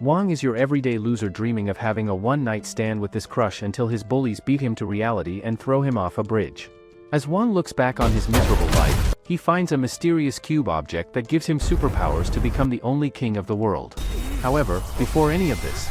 Wong is your everyday loser dreaming of having a one-night stand with this crush until his bullies beat him to reality and throw him off a bridge. As Wong looks back on his miserable life, he finds a mysterious cube object that gives him superpowers to become the only king of the world. However, before any of this,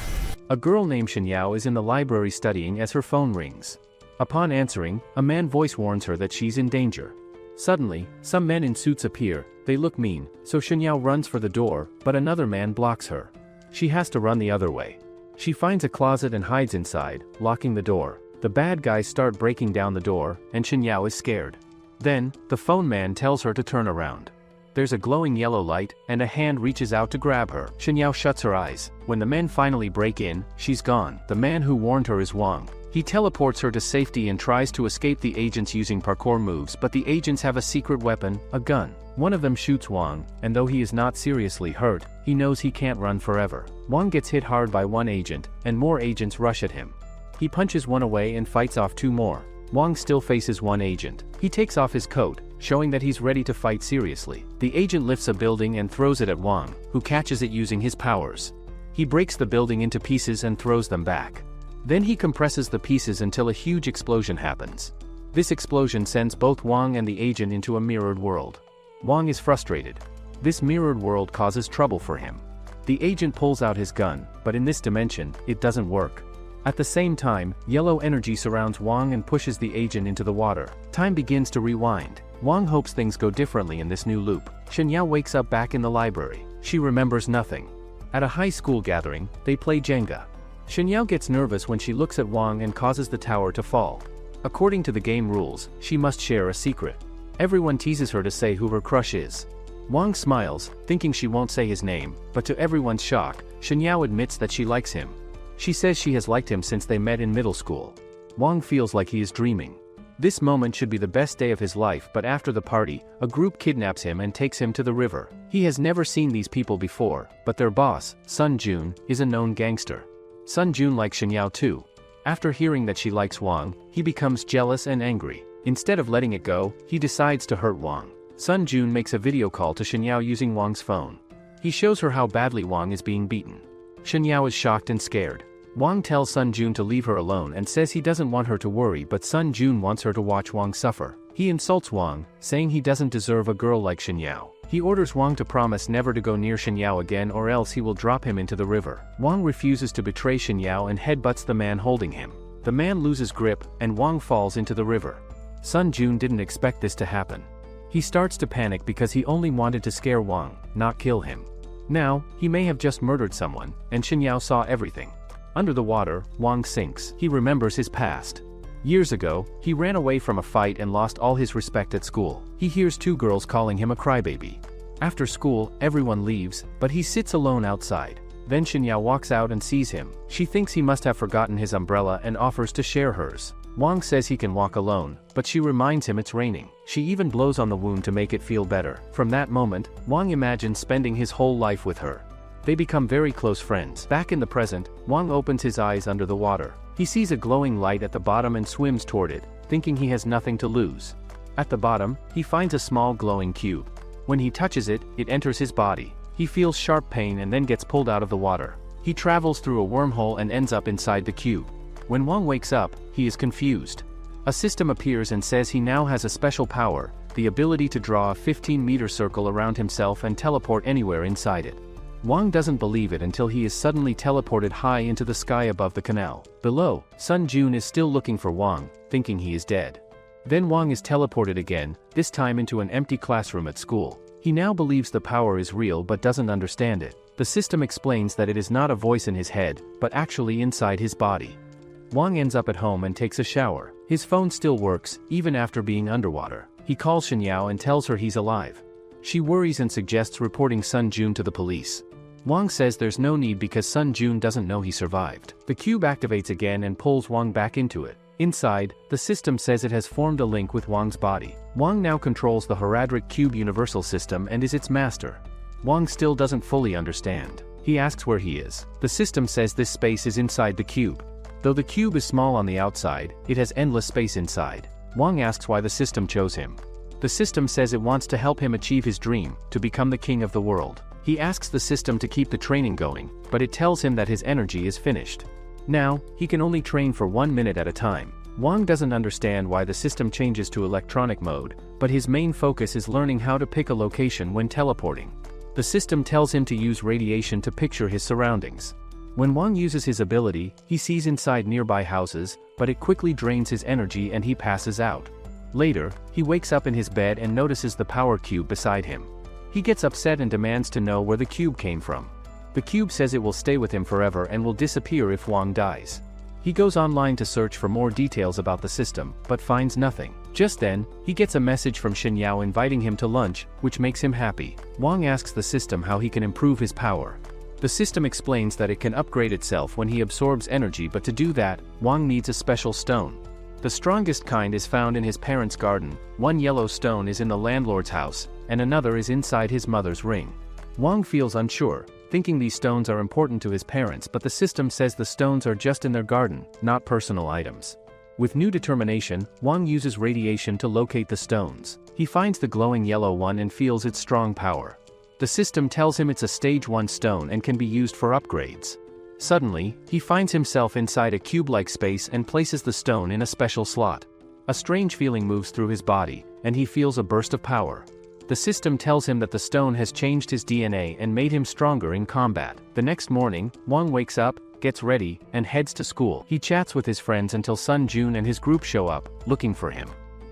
a girl named Shinyao is in the library studying as her phone rings. Upon answering, a man's voice warns her that she's in danger. Suddenly, some men in suits appear. They look mean, so Shinyao runs for the door, but another man blocks her. She has to run the other way. She finds a closet and hides inside, locking the door. The bad guys start breaking down the door, and Shinyao is scared. Then, the phone man tells her to turn around. There's a glowing yellow light, and a hand reaches out to grab her. Shinyao shuts her eyes. When the men finally break in, she's gone. The man who warned her is Wong. He teleports her to safety and tries to escape the agents using parkour moves, but the agents have a secret weapon, a gun. One of them shoots Wong, and though he is not seriously hurt, he knows he can't run forever. Wong gets hit hard by one agent, and more agents rush at him. He punches one away and fights off two more. Wong still faces one agent. He takes off his coat, showing that he's ready to fight seriously. The agent lifts a building and throws it at Wong, who catches it using his powers. He breaks the building into pieces and throws them back. Then he compresses the pieces until a huge explosion happens. This explosion sends both Wong and the agent into a mirrored world. Wong is frustrated. This mirrored world causes trouble for him. The agent pulls out his gun, but in this dimension, it doesn't work. At the same time, yellow energy surrounds Wong and pushes the agent into the water. Time begins to rewind. Wong hopes things go differently in this new loop. Shinyao wakes up back in the library. She remembers nothing. At a high school gathering, they play Jenga. Shinyao gets nervous when she looks at Wong and causes the tower to fall. According to the game rules, she must share a secret. Everyone teases her to say who her crush is. Wong smiles, thinking she won't say his name, but to everyone's shock, Shinyao admits that she likes him. She says she has liked him since they met in middle school. Wong feels like he is dreaming. This moment should be the best day of his life, but after the party, a group kidnaps him and takes him to the river. He has never seen these people before, but their boss, Sun Jun, is a known gangster. Sun Jun likes Shinyao too. After hearing that she likes Wong, he becomes jealous and angry. Instead of letting it go, he decides to hurt Wong. Sun Jun makes a video call to Shinyao using Wong's phone. He shows her how badly Wong is being beaten. Shinyao is shocked and scared. Wong tells Sun Jun to leave her alone and says he doesn't want her to worry, but Sun Jun wants her to watch Wong suffer. He insults Wong, saying he doesn't deserve a girl like Shinyao. He orders Wong to promise never to go near Shinyao again or else he will drop him into the river. Wong refuses to betray Shinyao and headbutts the man holding him. The man loses grip, and Wong falls into the river. Sun Jun didn't expect this to happen. He starts to panic because he only wanted to scare Wong, not kill him. Now, he may have just murdered someone, and Shinyao saw everything. Under the water, Wong sinks. He remembers his past. Years ago, he ran away from a fight and lost all his respect at school. He hears two girls calling him a crybaby. After school, everyone leaves, but he sits alone outside. Then Shinyao walks out and sees him. She thinks he must have forgotten his umbrella and offers to share hers. Wong says he can walk alone, but she reminds him it's raining. She even blows on the wound to make it feel better. From that moment, Wong imagines spending his whole life with her. They become very close friends. Back in the present, Wong opens his eyes under the water. He sees a glowing light at the bottom and swims toward it, thinking he has nothing to lose. At the bottom, he finds a small glowing cube. When he touches it, it enters his body. He feels sharp pain and then gets pulled out of the water. He travels through a wormhole and ends up inside the cube. When Wong wakes up, he is confused. A system appears and says he now has a special power, the ability to draw a 15-meter circle around himself and teleport anywhere inside it. Wong doesn't believe it until he is suddenly teleported high into the sky above the canal. Below, Sun Jun is still looking for Wong, thinking he is dead. Then Wong is teleported again, this time into an empty classroom at school. He now believes the power is real but doesn't understand it. The system explains that it is not a voice in his head, but actually inside his body. Wong ends up at home and takes a shower. His phone still works, even after being underwater. He calls Shinyao and tells her he's alive. She worries and suggests reporting Sun Jun to the police. Wong says there's no need because Sun Jun doesn't know he survived. The cube activates again and pulls Wong back into it. Inside, the system says it has formed a link with Wong's body. Wong now controls the Heradric Cube Universal System and is its master. Wong still doesn't fully understand. He asks where he is. The system says this space is inside the cube. Though the cube is small on the outside, it has endless space inside. Wong asks why the system chose him. The system says it wants to help him achieve his dream, to become the king of the world. He asks the system to keep the training going, but it tells him that his energy is finished. Now, he can only train for 1 minute at a time. Wong doesn't understand why the system changes to electronic mode, but his main focus is learning how to pick a location when teleporting. The system tells him to use radiation to picture his surroundings. When Wong uses his ability, he sees inside nearby houses, but it quickly drains his energy and he passes out. Later, he wakes up in his bed and notices the power cube beside him. He gets upset and demands to know where the cube came from. The cube says it will stay with him forever and will disappear if Wong dies. He goes online to search for more details about the system, but finds nothing. Just then, he gets a message from Shinyao inviting him to lunch, which makes him happy. Wong asks the system how he can improve his power. The system explains that it can upgrade itself when he absorbs energy, but to do that, Wong needs a special stone. The strongest kind is found in his parents' garden. One yellow stone is in the landlord's house, and another is inside his mother's ring. Wong feels unsure, thinking these stones are important to his parents, but the system says the stones are just in their garden, not personal items. With new determination, Wong uses radiation to locate the stones. He finds the glowing yellow one and feels its strong power. The system tells him it's a stage 1 stone and can be used for upgrades. Suddenly, he finds himself inside a cube-like space and places the stone in a special slot. A strange feeling moves through his body, and he feels a burst of power. The system tells him that the stone has changed his DNA and made him stronger in combat. The next morning, Wong wakes up, gets ready, and heads to school. He chats with his friends until Sun Jun and his group show up, looking for him.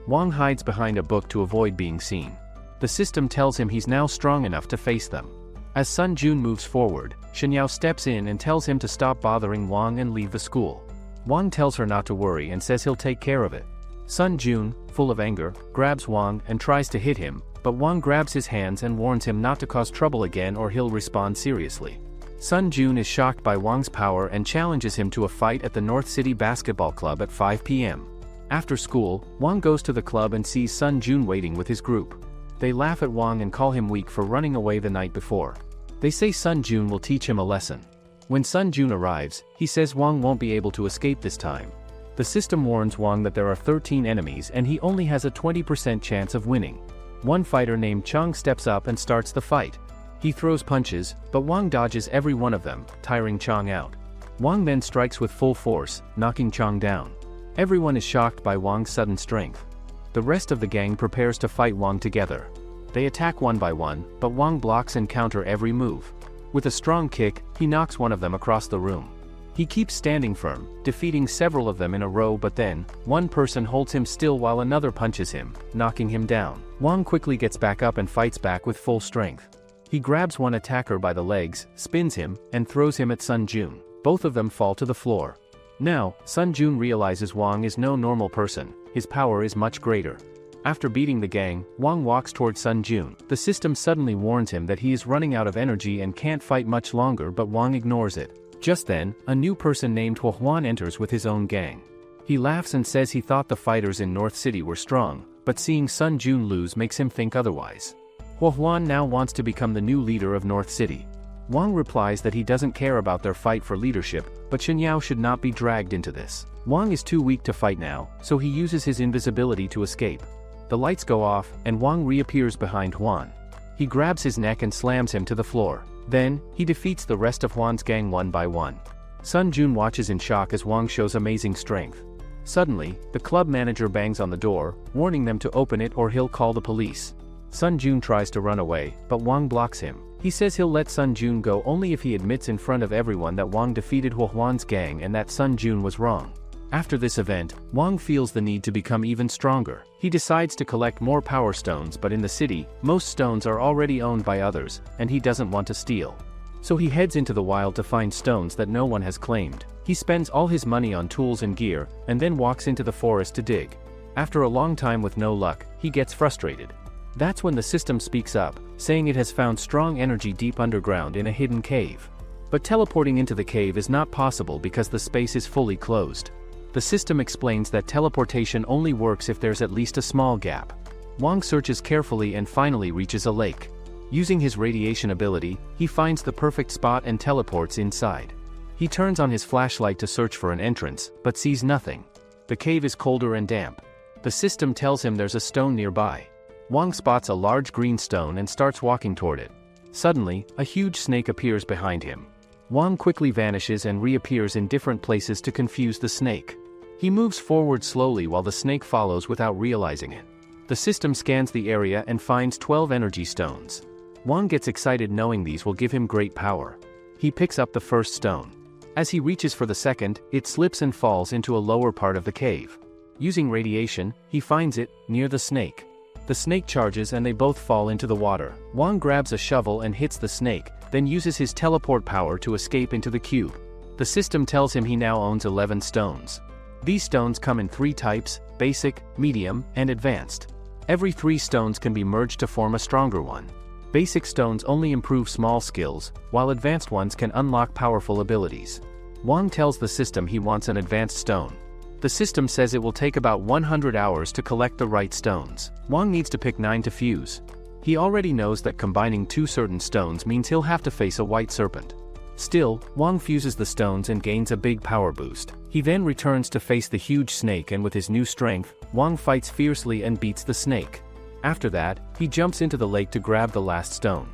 Wong hides behind a book to avoid being seen. The system tells him he's now strong enough to face them. As Sun Jun moves forward, Shinyao steps in and tells him to stop bothering Wong and leave the school. Wong tells her not to worry and says he'll take care of it. Sun Jun, full of anger, grabs Wong and tries to hit him, but Wong grabs his hands and warns him not to cause trouble again or he'll respond seriously. Sun Jun is shocked by Wong's power and challenges him to a fight at the North City Basketball Club at 5 p.m. After school, Wong goes to the club and sees Sun Jun waiting with his group. They laugh at Wong and call him weak for running away the night before. They say Sun Jun will teach him a lesson. When Sun Jun arrives, he says Wong won't be able to escape this time. The system warns Wong that there are 13 enemies and he only has a 20% chance of winning. One fighter named Chang steps up and starts the fight. He throws punches, but Wong dodges every one of them, tiring Chang out. Wong then strikes with full force, knocking Chang down. Everyone is shocked by Wong's sudden strength. The rest of the gang prepares to fight Wong together. They attack one by one, but Wong blocks and counter every move. With a strong kick, he knocks one of them across the room. He keeps standing firm, defeating several of them in a row, but then, one person holds him still while another punches him, knocking him down. Wong quickly gets back up and fights back with full strength. He grabs one attacker by the legs, spins him, and throws him at Sun Jun. Both of them fall to the floor. Now, Sun Jun realizes Wong is no normal person, his power is much greater. After beating the gang, Wong walks toward Sun Jun. The system suddenly warns him that he is running out of energy and can't fight much longer, but Wong ignores it. Just then, a new person named Huan enters with his own gang. He laughs and says he thought the fighters in North City were strong, but seeing Sun Jun lose makes him think otherwise. Huan now wants to become the new leader of North City. Wong replies that he doesn't care about their fight for leadership, but Shinyao should not be dragged into this. Wong is too weak to fight now, so he uses his invisibility to escape. The lights go off, and Wong reappears behind Huan. He grabs his neck and slams him to the floor. Then, he defeats the rest of Huan's gang one by one. Sun Jun watches in shock as Wong shows amazing strength. Suddenly, the club manager bangs on the door, warning them to open it or he'll call the police. Sun Jun tries to run away, but Wong blocks him. He says he'll let Sun Jun go only if he admits in front of everyone that Wong defeated Huan's gang and that Sun Jun was wrong. After this event, Wong feels the need to become even stronger. He decides to collect more power stones, but in the city, most stones are already owned by others, and he doesn't want to steal. So he heads into the wild to find stones that no one has claimed. He spends all his money on tools and gear, and then walks into the forest to dig. After a long time with no luck, he gets frustrated. That's when the system speaks up, saying it has found strong energy deep underground in a hidden cave. But teleporting into the cave is not possible because the space is fully closed. The system explains that teleportation only works if there's at least a small gap. Wong searches carefully and finally reaches a lake. Using his radiation ability, he finds the perfect spot and teleports inside. He turns on his flashlight to search for an entrance, but sees nothing. The cave is colder and damp. The system tells him there's a stone nearby. Wong spots a large green stone and starts walking toward it. Suddenly, a huge snake appears behind him. Wong quickly vanishes and reappears in different places to confuse the snake. He moves forward slowly while the snake follows without realizing it. The system scans the area and finds 12 energy stones. Wong gets excited knowing these will give him great power. He picks up the first stone. As he reaches for the second, it slips and falls into a lower part of the cave. Using radiation, he finds it, near the snake. The snake charges and they both fall into the water. Wong grabs a shovel and hits the snake, then uses his teleport power to escape into the cube. The system tells him he now owns 11 stones. These stones come in 3 types: basic, medium, and advanced. Every 3 stones can be merged to form a stronger one. Basic stones only improve small skills, while advanced ones can unlock powerful abilities. Wong tells the system he wants an advanced stone. The system says it will take about 100 hours to collect the right stones. Wong needs to pick 9 to fuse. He already knows that combining 2 certain stones means he'll have to face a white serpent. Still, Wong fuses the stones and gains a big power boost. He then returns to face the huge snake, and with his new strength, Wong fights fiercely and beats the snake. After that, he jumps into the lake to grab the last stone.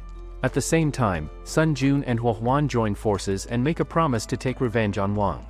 At the same time, Sun Jun and Huan join forces and make a promise to take revenge on Wong.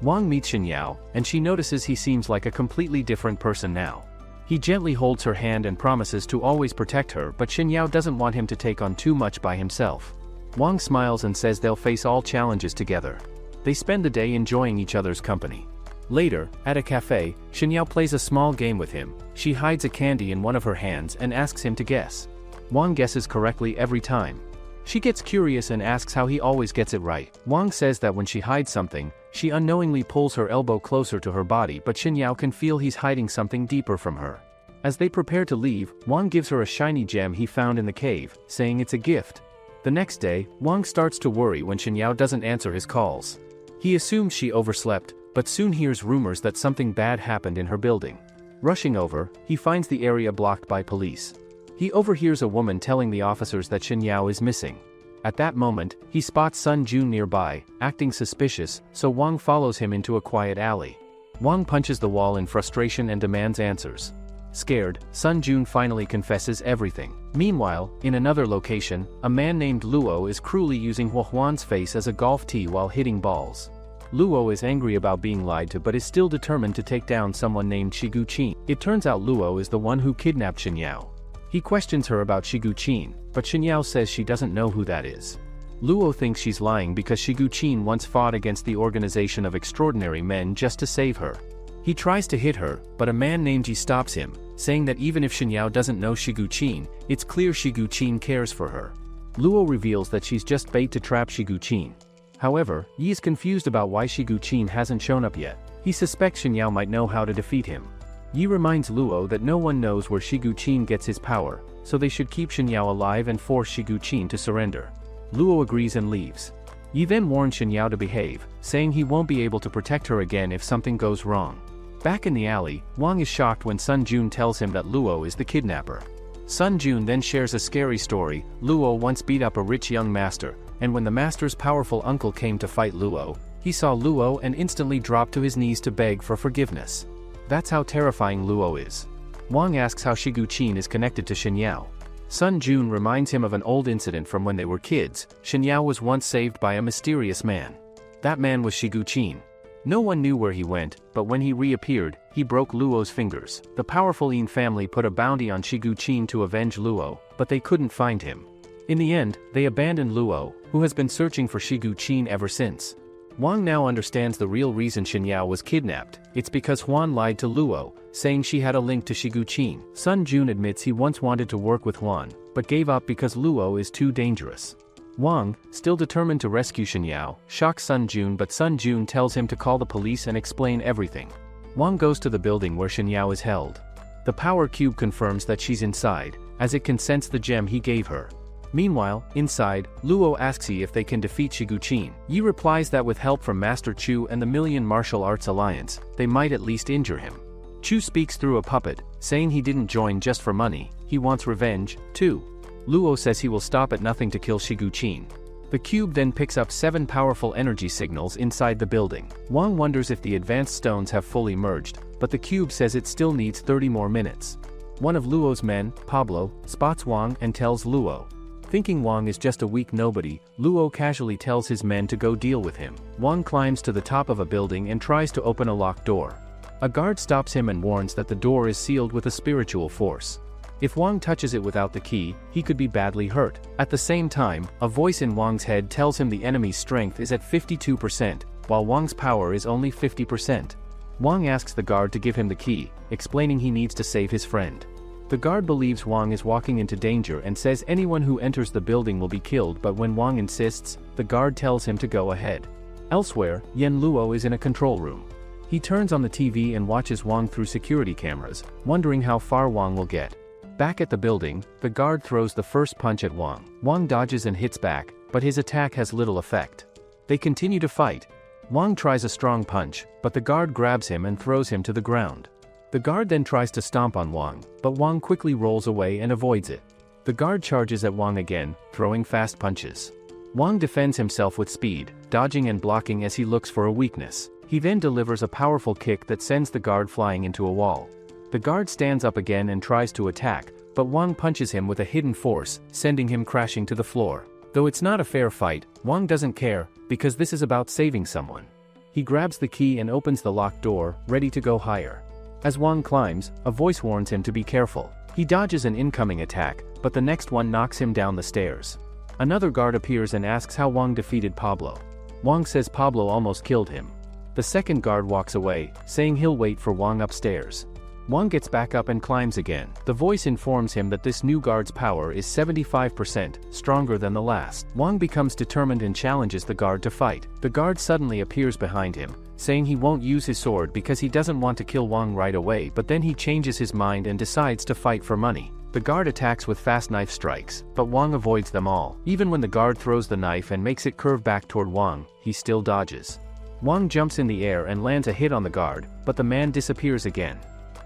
Wong meets Shinyao, and she notices he seems like a completely different person now. He gently holds her hand and promises to always protect her, but Shinyao doesn't want him to take on too much by himself. Wong smiles and says they'll face all challenges together. They spend the day enjoying each other's company. Later, at a cafe, Shinyao plays a small game with him. She hides a candy in one of her hands and asks him to guess. Wong guesses correctly every time. She gets curious and asks how he always gets it right. Wong says that when she hides something, she unknowingly pulls her elbow closer to her body, but Shinyao can feel he's hiding something deeper from her. As they prepare to leave, Wong gives her a shiny gem he found in the cave, saying it's a gift. The next day, Wong starts to worry when Shinyao doesn't answer his calls. He assumes she overslept, but soon hears rumors that something bad happened in her building. Rushing over, he finds the area blocked by police. He overhears a woman telling the officers that Shinyao is missing. At that moment, he spots Sun Jun nearby, acting suspicious, so Wong follows him into a quiet alley. Wong punches the wall in frustration and demands answers. Scared, Sun Jun finally confesses everything. Meanwhile, in another location, a man named Luo is cruelly using Huan's face as a golf tee while hitting balls. Luo is angry about being lied to but is still determined to take down someone named Shiguchin. It turns out Luo is the one who kidnapped Shinyao. He questions her about Shiguchin, but Shinyao says she doesn't know who that is. Luo thinks she's lying because Shiguchin once fought against the Organization of Extraordinary Men just to save her. He tries to hit her, but a man named Ji stops him, saying that even if Shinyao doesn't know Shiguchin, it's clear Shiguchin cares for her. Luo reveals that she's just bait to trap Shiguchin. However, Yi is confused about why Shiguchin hasn't shown up yet. He suspects Shinyao might know how to defeat him. Yi reminds Luo that no one knows where Shiguchin gets his power, so they should keep Shinyao alive and force Shiguchin to surrender. Luo agrees and leaves. Yi then warns Shinyao to behave, saying he won't be able to protect her again if something goes wrong. Back in the alley, Wong is shocked when Sun Jun tells him that Luo is the kidnapper. Sun Jun then shares a scary story. Luo once beat up a rich young master, and when the master's powerful uncle came to fight Luo, he saw Luo and instantly dropped to his knees to beg for forgiveness. That's how terrifying Luo is. Wong asks how Shiguchin is connected to Shinyao. Sun Jun reminds him of an old incident from when they were kids. Shinyao was once saved by a mysterious man. That man was Shiguchin. No one knew where he went, but when he reappeared, he broke Luo's fingers. The powerful Yin family put a bounty on Shiguchin to avenge Luo, but they couldn't find him. In the end, they abandoned Luo, who has been searching for Shiguchin ever since. Wong now understands the real reason Shinyao was kidnapped. It's because Huan lied to Luo, saying she had a link to Shiguchin. Sun Jun admits he once wanted to work with Huan, but gave up because Luo is too dangerous. Wong, still determined to rescue Shinyao, shocks Sun Jun, but Sun Jun tells him to call the police and explain everything. Wong goes to the building where Shinyao is held. The power cube confirms that she's inside, as it can sense the gem he gave her. Meanwhile, inside, Luo asks Yi if they can defeat Shiguchin. Yi replies that with help from Master Chu and the Million Martial Arts Alliance, they might at least injure him. Chu speaks through a puppet, saying he didn't join just for money, he wants revenge, too. Luo says he will stop at nothing to kill Shiguchin. The cube then picks up 7 powerful energy signals inside the building. Wong wonders if the advanced stones have fully merged, but the cube says it still needs 30 more minutes. One of Luo's men, Pablo, spots Wong and tells Luo. Thinking Wong is just a weak nobody, Luo casually tells his men to go deal with him. Wong climbs to the top of a building and tries to open a locked door. A guard stops him and warns that the door is sealed with a spiritual force. If Wong touches it without the key, he could be badly hurt. At the same time, a voice in Wong's head tells him the enemy's strength is at 52%, while Wong's power is only 50%. Wong asks the guard to give him the key, explaining he needs to save his friend. The guard believes Wong is walking into danger and says anyone who enters the building will be killed, but when Wong insists, the guard tells him to go ahead. Elsewhere, Yen Luo is in a control room. He turns on the TV and watches Wong through security cameras, wondering how far Wong will get. Back at the building, the guard throws the first punch at Wong. Wong dodges and hits back, but his attack has little effect. They continue to fight. Wong tries a strong punch, but the guard grabs him and throws him to the ground. The guard then tries to stomp on Wong, but Wong quickly rolls away and avoids it. The guard charges at Wong again, throwing fast punches. Wong defends himself with speed, dodging and blocking as he looks for a weakness. He then delivers a powerful kick that sends the guard flying into a wall. The guard stands up again and tries to attack, but Wong punches him with a hidden force, sending him crashing to the floor. Though it's not a fair fight, Wong doesn't care, because this is about saving someone. He grabs the key and opens the locked door, ready to go higher. As Wong climbs, a voice warns him to be careful. He dodges an incoming attack, but the next one knocks him down the stairs. Another guard appears and asks how Wong defeated Pablo. Wong says Pablo almost killed him. The second guard walks away, saying he'll wait for Wong upstairs. Wong gets back up and climbs again. The voice informs him that this new guard's power is 75%, stronger than the last. Wong becomes determined and challenges the guard to fight. The guard suddenly appears behind him, saying he won't use his sword because he doesn't want to kill Wong right away, but then he changes his mind and decides to fight for money. The guard attacks with fast knife strikes, but Wong avoids them all. Even when the guard throws the knife and makes it curve back toward Wong, he still dodges. Wong jumps in the air and lands a hit on the guard, but the man disappears again.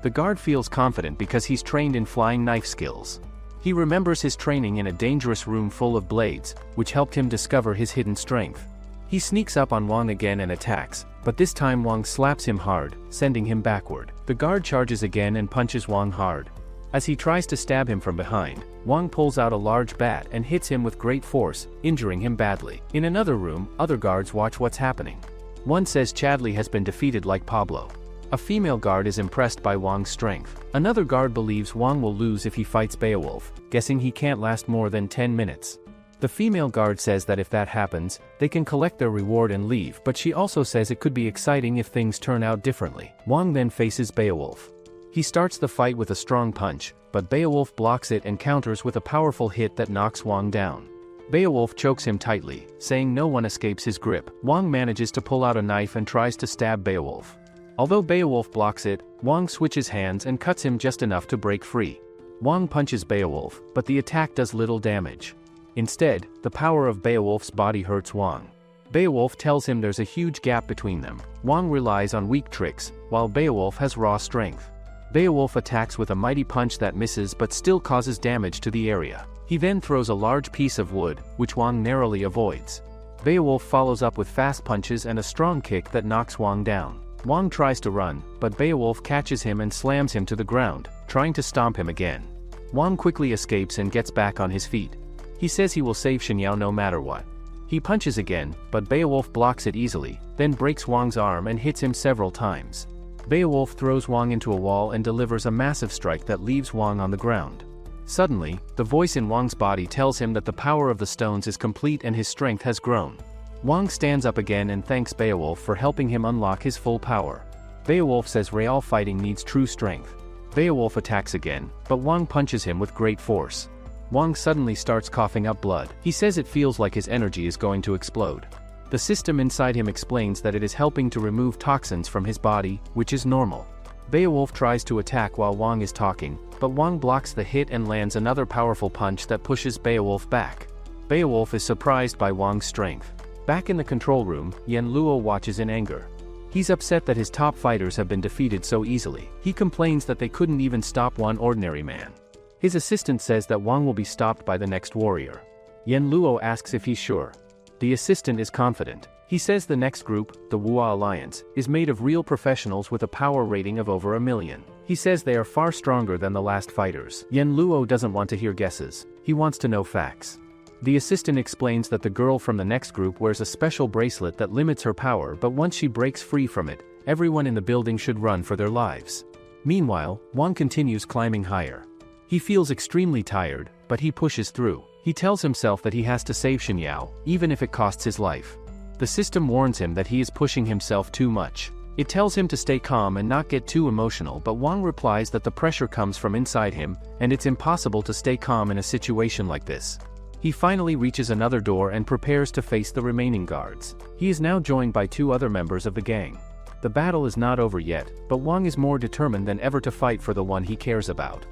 The guard feels confident because he's trained in flying knife skills. He remembers his training in a dangerous room full of blades, which helped him discover his hidden strength. He sneaks up on Wong again and attacks, but this time Wong slaps him hard, sending him backward. The guard charges again and punches Wong hard. As he tries to stab him from behind, Wong pulls out a large bat and hits him with great force, injuring him badly. In another room, other guards watch what's happening. One says Chadley has been defeated like Pablo. A female guard is impressed by Wong's strength. Another guard believes Wong will lose if he fights Beowulf, guessing he can't last more than 10 minutes. The female guard says that if that happens, they can collect their reward and leave, but she also says it could be exciting if things turn out differently. Wong then faces Beowulf. He starts the fight with a strong punch, but Beowulf blocks it and counters with a powerful hit that knocks Wong down. Beowulf chokes him tightly, saying no one escapes his grip. Wong manages to pull out a knife and tries to stab Beowulf. Although Beowulf blocks it, Wong switches hands and cuts him just enough to break free. Wong punches Beowulf, but the attack does little damage. Instead, the power of Beowulf's body hurts Wong. Beowulf tells him there's a huge gap between them. Wong relies on weak tricks, while Beowulf has raw strength. Beowulf attacks with a mighty punch that misses but still causes damage to the area. He then throws a large piece of wood, which Wong narrowly avoids. Beowulf follows up with fast punches and a strong kick that knocks Wong down. Wong tries to run, but Beowulf catches him and slams him to the ground, trying to stomp him again. Wong quickly escapes and gets back on his feet. He says he will save Shinyao no matter what. He punches again, but Beowulf blocks it easily, then breaks Wong's arm and hits him several times. Beowulf throws Wong into a wall and delivers a massive strike that leaves Wong on the ground. Suddenly, the voice in Wong's body tells him that the power of the stones is complete and his strength has grown. Wong stands up again and thanks Beowulf for helping him unlock his full power. Beowulf says real fighting needs true strength. Beowulf attacks again, but Wong punches him with great force. Wong suddenly starts coughing up blood. He says it feels like his energy is going to explode. The system inside him explains that it is helping to remove toxins from his body, which is normal. Beowulf tries to attack while Wong is talking, but Wong blocks the hit and lands another powerful punch that pushes Beowulf back. Beowulf is surprised by Wong's strength. Back in the control room, Yen Luo watches in anger. He's upset that his top fighters have been defeated so easily. He complains that they couldn't even stop one ordinary man. His assistant says that Wong will be stopped by the next warrior. Yen Luo asks if he's sure. The assistant is confident. He says the next group, the Wua Alliance, is made of real professionals with a power rating of over 1 million. He says they are far stronger than the last fighters. Yen Luo doesn't want to hear guesses. He wants to know facts. The assistant explains that the girl from the next group wears a special bracelet that limits her power, but once she breaks free from it, everyone in the building should run for their lives. Meanwhile, Wong continues climbing higher. He feels extremely tired, but he pushes through. He tells himself that he has to save Shinyao, even if it costs his life. The system warns him that he is pushing himself too much. It tells him to stay calm and not get too emotional, but Wong replies that the pressure comes from inside him, and it's impossible to stay calm in a situation like this. He finally reaches another door and prepares to face the remaining guards. He is now joined by 2 other members of the gang. The battle is not over yet, but Wong is more determined than ever to fight for the one he cares about.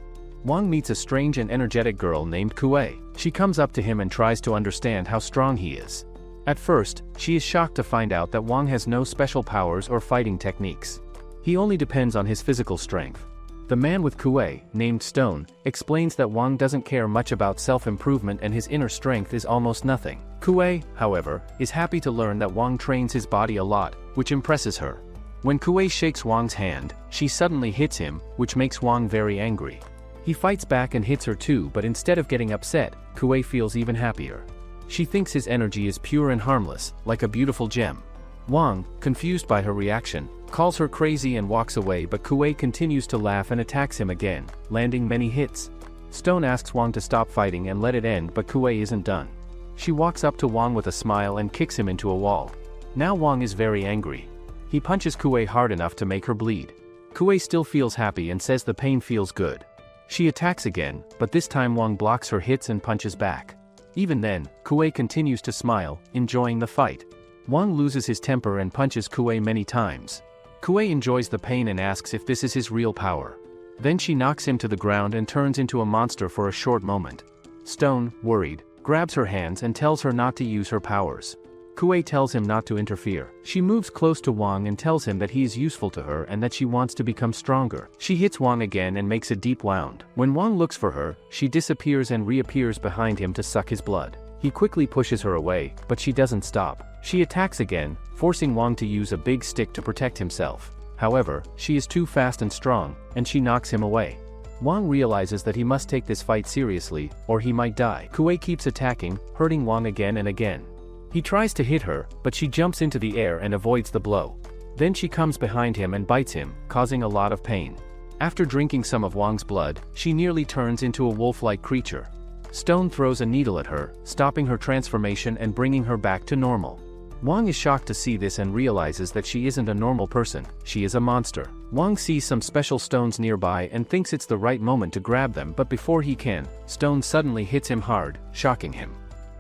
Wong meets a strange and energetic girl named Kuay. She comes up to him and tries to understand how strong he is. At first, she is shocked to find out that Wong has no special powers or fighting techniques. He only depends on his physical strength. The man with Kuay, named Stone, explains that Wong doesn't care much about self-improvement and his inner strength is almost nothing. Kuay, however, is happy to learn that Wong trains his body a lot, which impresses her. When Kuay shakes Wong's hand, she suddenly hits him, which makes Wong very angry. He fights back and hits her too, but instead of getting upset, Kuay feels even happier. She thinks his energy is pure and harmless, like a beautiful gem. Wong, confused by her reaction, calls her crazy and walks away, but Kuay continues to laugh and attacks him again, landing many hits. Stone asks Wong to stop fighting and let it end, but Kuay isn't done. She walks up to Wong with a smile and kicks him into a wall. Now Wong is very angry. He punches Kuay hard enough to make her bleed. Kuay still feels happy and says the pain feels good. She attacks again, but this time Wong blocks her hits and punches back. Even then, Kuay continues to smile, enjoying the fight. Wong loses his temper and punches Kuay many times. Kuay enjoys the pain and asks if this is his real power. Then she knocks him to the ground and turns into a monster for a short moment. Stone, worried, grabs her hands and tells her not to use her powers. Kuay tells him not to interfere. She moves close to Wong and tells him that he is useful to her and that she wants to become stronger. She hits Wong again and makes a deep wound. When Wong looks for her, she disappears and reappears behind him to suck his blood. He quickly pushes her away, but she doesn't stop. She attacks again, forcing Wong to use a big stick to protect himself. However, she is too fast and strong, and she knocks him away. Wong realizes that he must take this fight seriously, or he might die. Kuay keeps attacking, hurting Wong again and again. He tries to hit her, but she jumps into the air and avoids the blow. Then she comes behind him and bites him, causing a lot of pain. After drinking some of Wong's blood, she nearly turns into a wolf-like creature. Stone throws a needle at her, stopping her transformation and bringing her back to normal. Wong is shocked to see this and realizes that she isn't a normal person, she is a monster. Wong sees some special stones nearby and thinks it's the right moment to grab them, but before he can, Stone suddenly hits him hard, shocking him.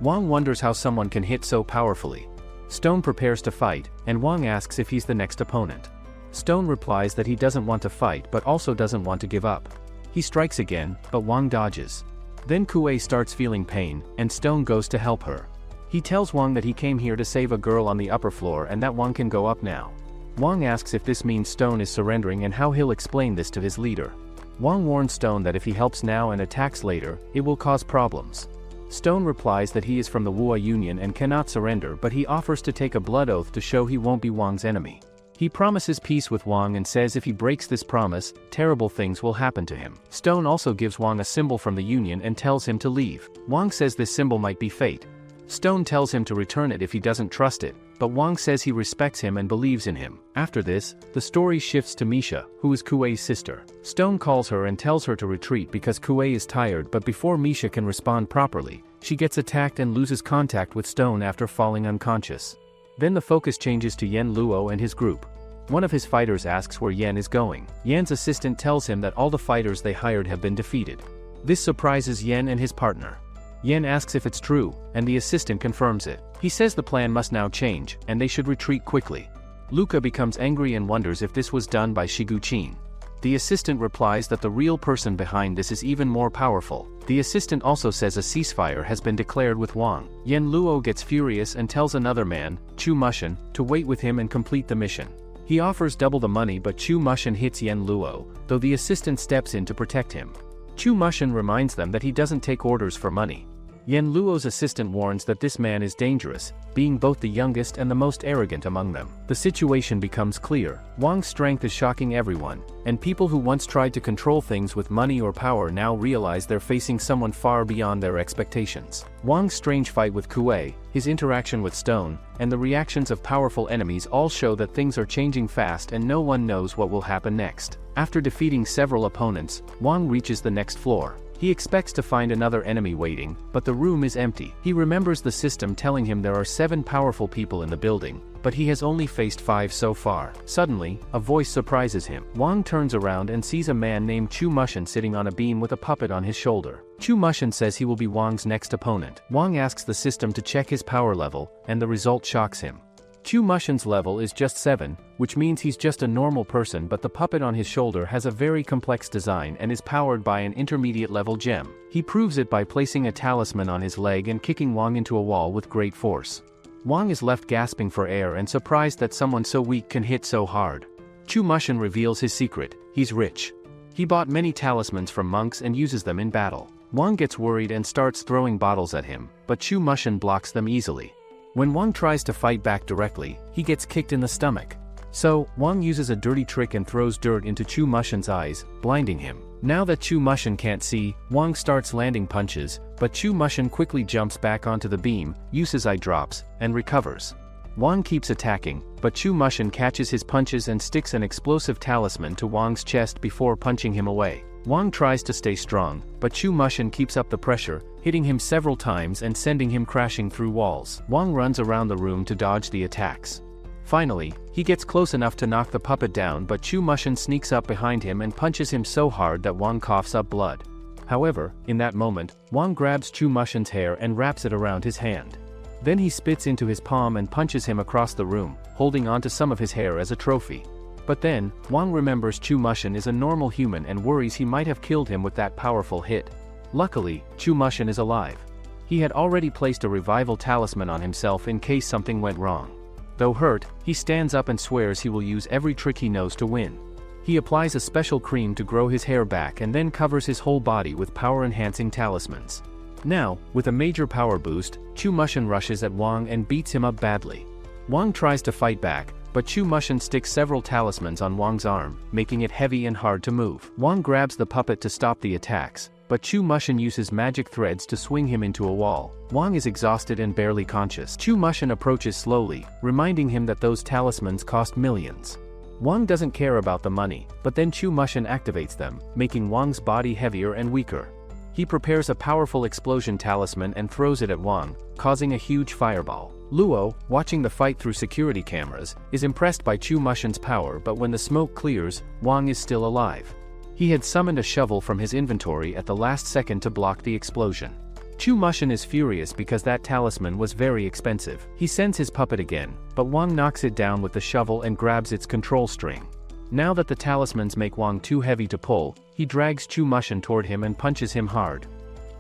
Wong wonders how someone can hit so powerfully. Stone prepares to fight, and Wong asks if he's the next opponent. Stone replies that he doesn't want to fight but also doesn't want to give up. He strikes again, but Wong dodges. Then Kuay starts feeling pain, and Stone goes to help her. He tells Wong that he came here to save a girl on the upper floor and that Wong can go up now. Wong asks if this means Stone is surrendering and how he'll explain this to his leader. Wong warns Stone that if he helps now and attacks later, it will cause problems. Stone replies that he is from the Wuha Union and cannot surrender, but he offers to take a blood oath to show he won't be Wong's enemy. He promises peace with Wong and says if he breaks this promise, terrible things will happen to him. Stone also gives Wong a symbol from the Union and tells him to leave. Wong says this symbol might be fate. Stone tells him to return it if he doesn't trust it, but Wong says he respects him and believes in him. After this, the story shifts to Misha, who is Kuay's sister. Stone calls her and tells her to retreat because Kuay is tired, but before Misha can respond properly, she gets attacked and loses contact with Stone after falling unconscious. Then the focus changes to Yen Luo and his group. One of his fighters asks where Yen is going. Yen's assistant tells him that all the fighters they hired have been defeated. This surprises Yen and his partner. Yen asks if it's true, and the assistant confirms it. He says the plan must now change, and they should retreat quickly. Luca becomes angry and wonders if this was done by Shiguchin. The assistant replies that the real person behind this is even more powerful. The assistant also says a ceasefire has been declared with Wong. Yen Luo gets furious and tells another man, Chu Mushin, to wait with him and complete the mission. He offers double the money, but Chu Mushin hits Yen Luo, though the assistant steps in to protect him. Chu Mushin reminds them that he doesn't take orders for money. Yen Luo's assistant warns that this man is dangerous, being both the youngest and the most arrogant among them. The situation becomes clear. Wong's strength is shocking everyone, and people who once tried to control things with money or power now realize they're facing someone far beyond their expectations. Wong's strange fight with Kuay, his interaction with Stone, and the reactions of powerful enemies all show that things are changing fast and no one knows what will happen next. After defeating several opponents, Wong reaches the next floor. He expects to find another enemy waiting, but the room is empty. He remembers the system telling him there are 7 powerful people in the building, but he has only faced 5 so far. Suddenly, a voice surprises him. Wong turns around and sees a man named Chu Mushin sitting on a beam with a puppet on his shoulder. Chu Mushin says he will be Wong's next opponent. Wong asks the system to check his power level, and the result shocks him. Chu Mushin's level is just 7, which means he's just a normal person, but the puppet on his shoulder has a very complex design and is powered by an intermediate level gem. He proves it by placing a talisman on his leg and kicking Wong into a wall with great force. Wong is left gasping for air and surprised that someone so weak can hit so hard. Chu Mushin reveals his secret: he's rich. He bought many talismans from monks and uses them in battle. Wong gets worried and starts throwing bottles at him, but Chu Mushin blocks them easily. When Wong tries to fight back directly, he gets kicked in the stomach. So, Wong uses a dirty trick and throws dirt into Chu Mushin's eyes, blinding him. Now that Chu Mushin can't see, Wong starts landing punches, but Chu Mushin quickly jumps back onto the beam, uses eye drops, and recovers. Wong keeps attacking, but Chu Mushin catches his punches and sticks an explosive talisman to Wong's chest before punching him away. Wong tries to stay strong, but Chu Mushin keeps up the pressure, hitting him several times and sending him crashing through walls. Wong runs around the room to dodge the attacks. Finally, he gets close enough to knock the puppet down, but Chu Mushin sneaks up behind him and punches him so hard that Wong coughs up blood. However, in that moment, Wong grabs Chu Mushin's hair and wraps it around his hand. Then he spits into his palm and punches him across the room, holding onto some of his hair as a trophy. But then, Wong remembers Chu Mushin is a normal human and worries he might have killed him with that powerful hit. Luckily, Chu Mushin is alive. He had already placed a revival talisman on himself in case something went wrong. Though hurt, he stands up and swears he will use every trick he knows to win. He applies a special cream to grow his hair back and then covers his whole body with power-enhancing talismans. Now, with a major power boost, Chu Mushin rushes at Wong and beats him up badly. Wong tries to fight back, but Chu Mushin sticks several talismans on Wong's arm, making it heavy and hard to move. Wong grabs the puppet to stop the attacks, but Chu Mushin uses magic threads to swing him into a wall. Wong is exhausted and barely conscious. Chu Mushin approaches slowly, reminding him that those talismans cost millions. Wong doesn't care about the money, but then Chu Mushin activates them, making Wong's body heavier and weaker. He prepares a powerful explosion talisman and throws it at Wong, causing a huge fireball. Luo, watching the fight through security cameras, is impressed by Chu Mushin's power, but when the smoke clears, Wong is still alive. He had summoned a shovel from his inventory at the last second to block the explosion. Chu Mushin is furious because that talisman was very expensive. He sends his puppet again, but Wong knocks it down with the shovel and grabs its control string. Now that the talismans make Wong too heavy to pull, he drags Chu Mushin toward him and punches him hard.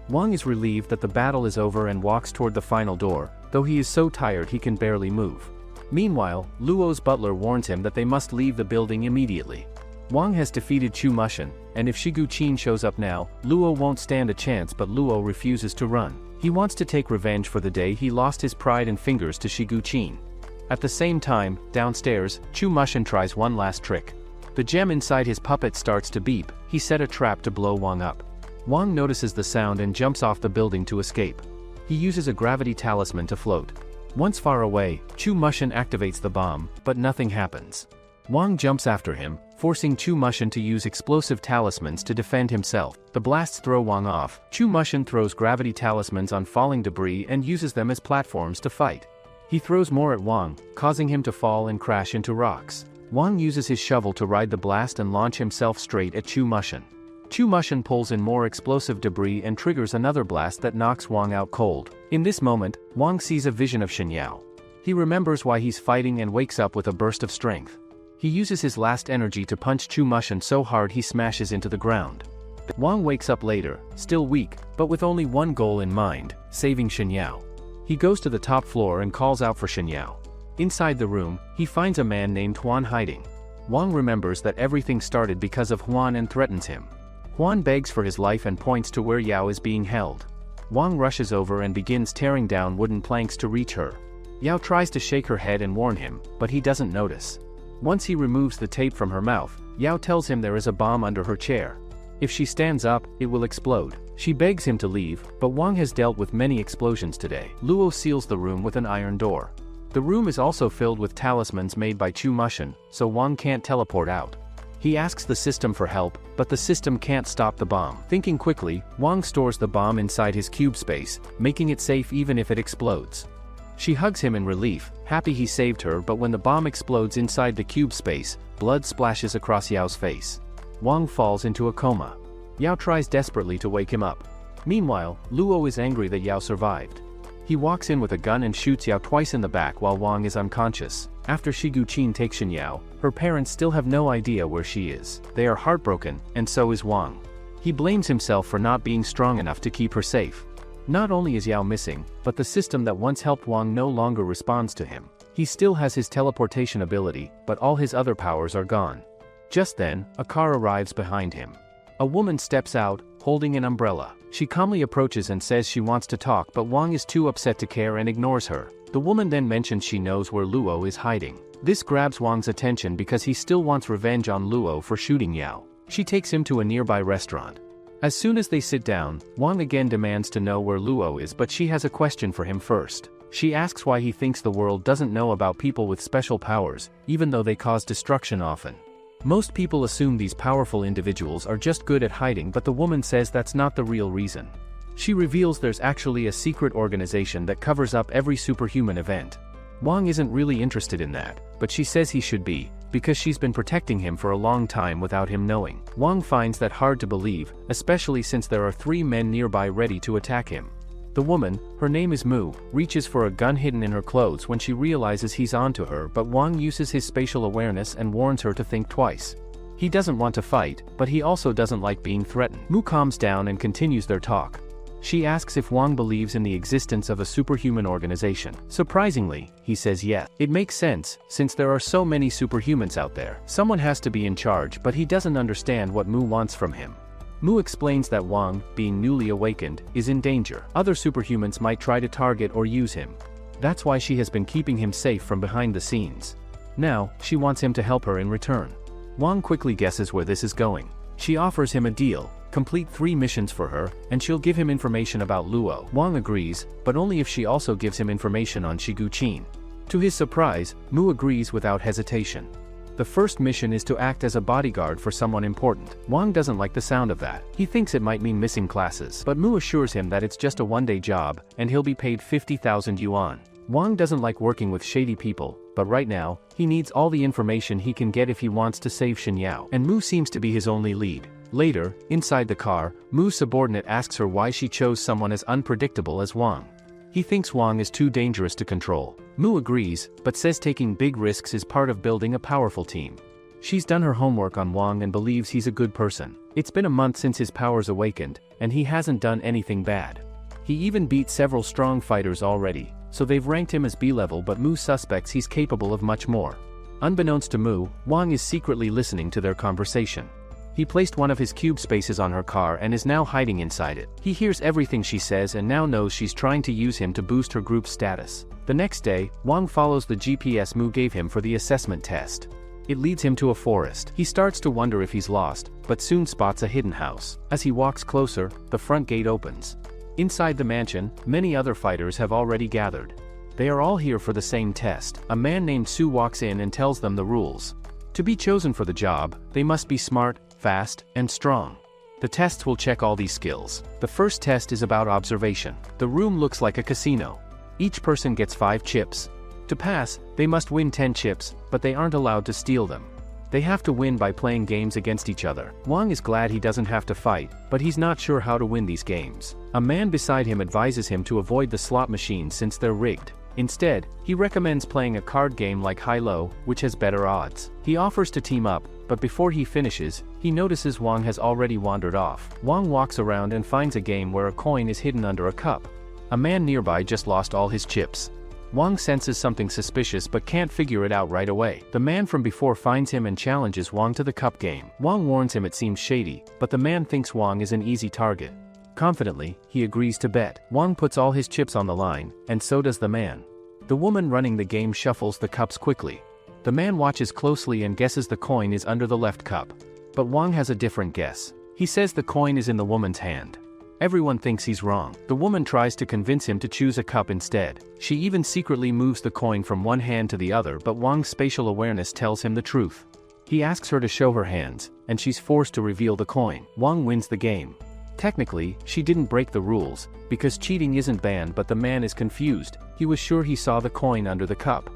Wong is relieved that the battle is over and walks toward the final door, though he is so tired he can barely move. Meanwhile, Luo's butler warns him that they must leave the building immediately. Wong has defeated Chu Mushin, and if Shigu-chin shows up now, Luo won't stand a chance, but Luo refuses to run. He wants to take revenge for the day he lost his pride and fingers to Shigu-chin. At the same time, downstairs, Chu Mushin tries one last trick. The gem inside his puppet starts to beep. He set a trap to blow Wong up. Wong notices the sound and jumps off the building to escape. He uses a gravity talisman to float. Once far away, Chu Mushin activates the bomb, but nothing happens. Wong jumps after him, forcing Chu Mushin to use explosive talismans to defend himself. The blasts throw Wong off. Chu Mushin throws gravity talismans on falling debris and uses them as platforms to fight. He throws more at Wong, causing him to fall and crash into rocks. Wong uses his shovel to ride the blast and launch himself straight at Chu Mushin. Chu Mushin pulls in more explosive debris and triggers another blast that knocks Wong out cold. In this moment, Wong sees a vision of Shinyao. He remembers why he's fighting and wakes up with a burst of strength. He uses his last energy to punch Chu Mushin so hard he smashes into the ground. Wong wakes up later, still weak, but with only one goal in mind: saving Shinyao. He goes to the top floor and calls out for Shinyao. Inside the room, he finds a man named Huan hiding. Wong remembers that everything started because of Huan and threatens him. Huan begs for his life and points to where Yao is being held. Wong rushes over and begins tearing down wooden planks to reach her. Yao tries to shake her head and warn him, but he doesn't notice. Once he removes the tape from her mouth, Yao tells him there is a bomb under her chair. If she stands up, it will explode. She begs him to leave, but Wong has dealt with many explosions today. Luo seals the room with an iron door. The room is also filled with talismans made by Chu Mushin, so Wong can't teleport out. He asks the system for help, but the system can't stop the bomb. Thinking quickly, Wong stores the bomb inside his cube space, making it safe even if it explodes. She hugs him in relief, happy he saved her, but when the bomb explodes inside the cube space, blood splashes across Yao's face. Wong falls into a coma. Yao tries desperately to wake him up. Meanwhile, Luo is angry that Yao survived. He walks in with a gun and shoots Yao twice in the back while Wong is unconscious. After Shiguqin takes Shinyao, her parents still have no idea where she is. They are heartbroken, and so is Wong. He blames himself for not being strong enough to keep her safe. Not only is Yao missing, but the system that once helped Wong no longer responds to him. He still has his teleportation ability, but all his other powers are gone. Just then, a car arrives behind him. A woman steps out, holding an umbrella. She calmly approaches and says she wants to talk, but Wong is too upset to care and ignores her. The woman then mentions she knows where Luo is hiding. This grabs Wong's attention because he still wants revenge on Luo for shooting Yao. She takes him to a nearby restaurant. As soon as they sit down, Wong again demands to know where Luo is, but she has a question for him first. She asks why he thinks the world doesn't know about people with special powers, even though they cause destruction often. Most people assume these powerful individuals are just good at hiding, but the woman says that's not the real reason. She reveals there's actually a secret organization that covers up every superhuman event. Wong isn't really interested in that, but she says he should be, because she's been protecting him for a long time without him knowing. Wong finds that hard to believe, especially since there are 3 men nearby ready to attack him. The woman, her name is Mu, reaches for a gun hidden in her clothes when she realizes he's onto her, but Wong uses his spatial awareness and warns her to think twice. He doesn't want to fight, but he also doesn't like being threatened. Mu calms down and continues their talk. She asks if Wong believes in the existence of a superhuman organization. Surprisingly, he says yes. It makes sense, since there are so many superhumans out there. Someone has to be in charge, but he doesn't understand what Mu wants from him. Mu explains that Wong, being newly awakened, is in danger. Other superhumans might try to target or use him. That's why she has been keeping him safe from behind the scenes. Now, she wants him to help her in return. Wong quickly guesses where this is going. She offers him a deal. Complete 3 missions for her, and she'll give him information about Luo. Wong agrees, but only if she also gives him information on Shiguqin. To his surprise, Mu agrees without hesitation. The first mission is to act as a bodyguard for someone important. Wong doesn't like the sound of that. He thinks it might mean missing classes, but Mu assures him that it's just a one-day job, and he'll be paid 50,000 yuan. Wong doesn't like working with shady people, but right now, he needs all the information he can get if he wants to save Shinyao, and Mu seems to be his only lead. Later, inside the car, Mu's subordinate asks her why she chose someone as unpredictable as Wong. He thinks Wong is too dangerous to control. Mu agrees, but says taking big risks is part of building a powerful team. She's done her homework on Wong and believes he's a good person. It's been a month since his powers awakened, and he hasn't done anything bad. He even beat several strong fighters already, so they've ranked him as B-level, but Mu suspects he's capable of much more. Unbeknownst to Mu, Wong is secretly listening to their conversation. He placed one of his cube spaces on her car and is now hiding inside it. He hears everything she says and now knows she's trying to use him to boost her group's status. The next day, Wong follows the GPS Mu gave him for the assessment test. It leads him to a forest. He starts to wonder if he's lost, but soon spots a hidden house. As he walks closer, the front gate opens. Inside the mansion, many other fighters have already gathered. They are all here for the same test. A man named Su walks in and tells them the rules. To be chosen for the job, they must be smart, fast, and strong. The tests will check all these skills. The first test is about observation. The room looks like a casino. Each person gets 5 chips. To pass, they must win 10 chips, but they aren't allowed to steal them. They have to win by playing games against each other. Wong is glad he doesn't have to fight, but he's not sure how to win these games. A man beside him advises him to avoid the slot machines since they're rigged. Instead, he recommends playing a card game like High-Low, which has better odds. He offers to team up, but before he finishes, he notices Wong has already wandered off. Wong walks around and finds a game where a coin is hidden under a cup. A man nearby just lost all his chips. Wong senses something suspicious but can't figure it out right away. The man from before finds him and challenges Wong to the cup game. Wong warns him it seems shady, but the man thinks Wong is an easy target. Confidently, he agrees to bet. Wong puts all his chips on the line, and so does the man. The woman running the game shuffles the cups quickly. The man watches closely and guesses the coin is under the left cup. But Wong has a different guess. He says the coin is in the woman's hand. Everyone thinks he's wrong. The woman tries to convince him to choose a cup instead. She even secretly moves the coin from one hand to the other, but Wong's spatial awareness tells him the truth. He asks her to show her hands, and she's forced to reveal the coin. Wong wins the game. Technically, she didn't break the rules, because cheating isn't banned, but the man is confused. He was sure he saw the coin under the cup.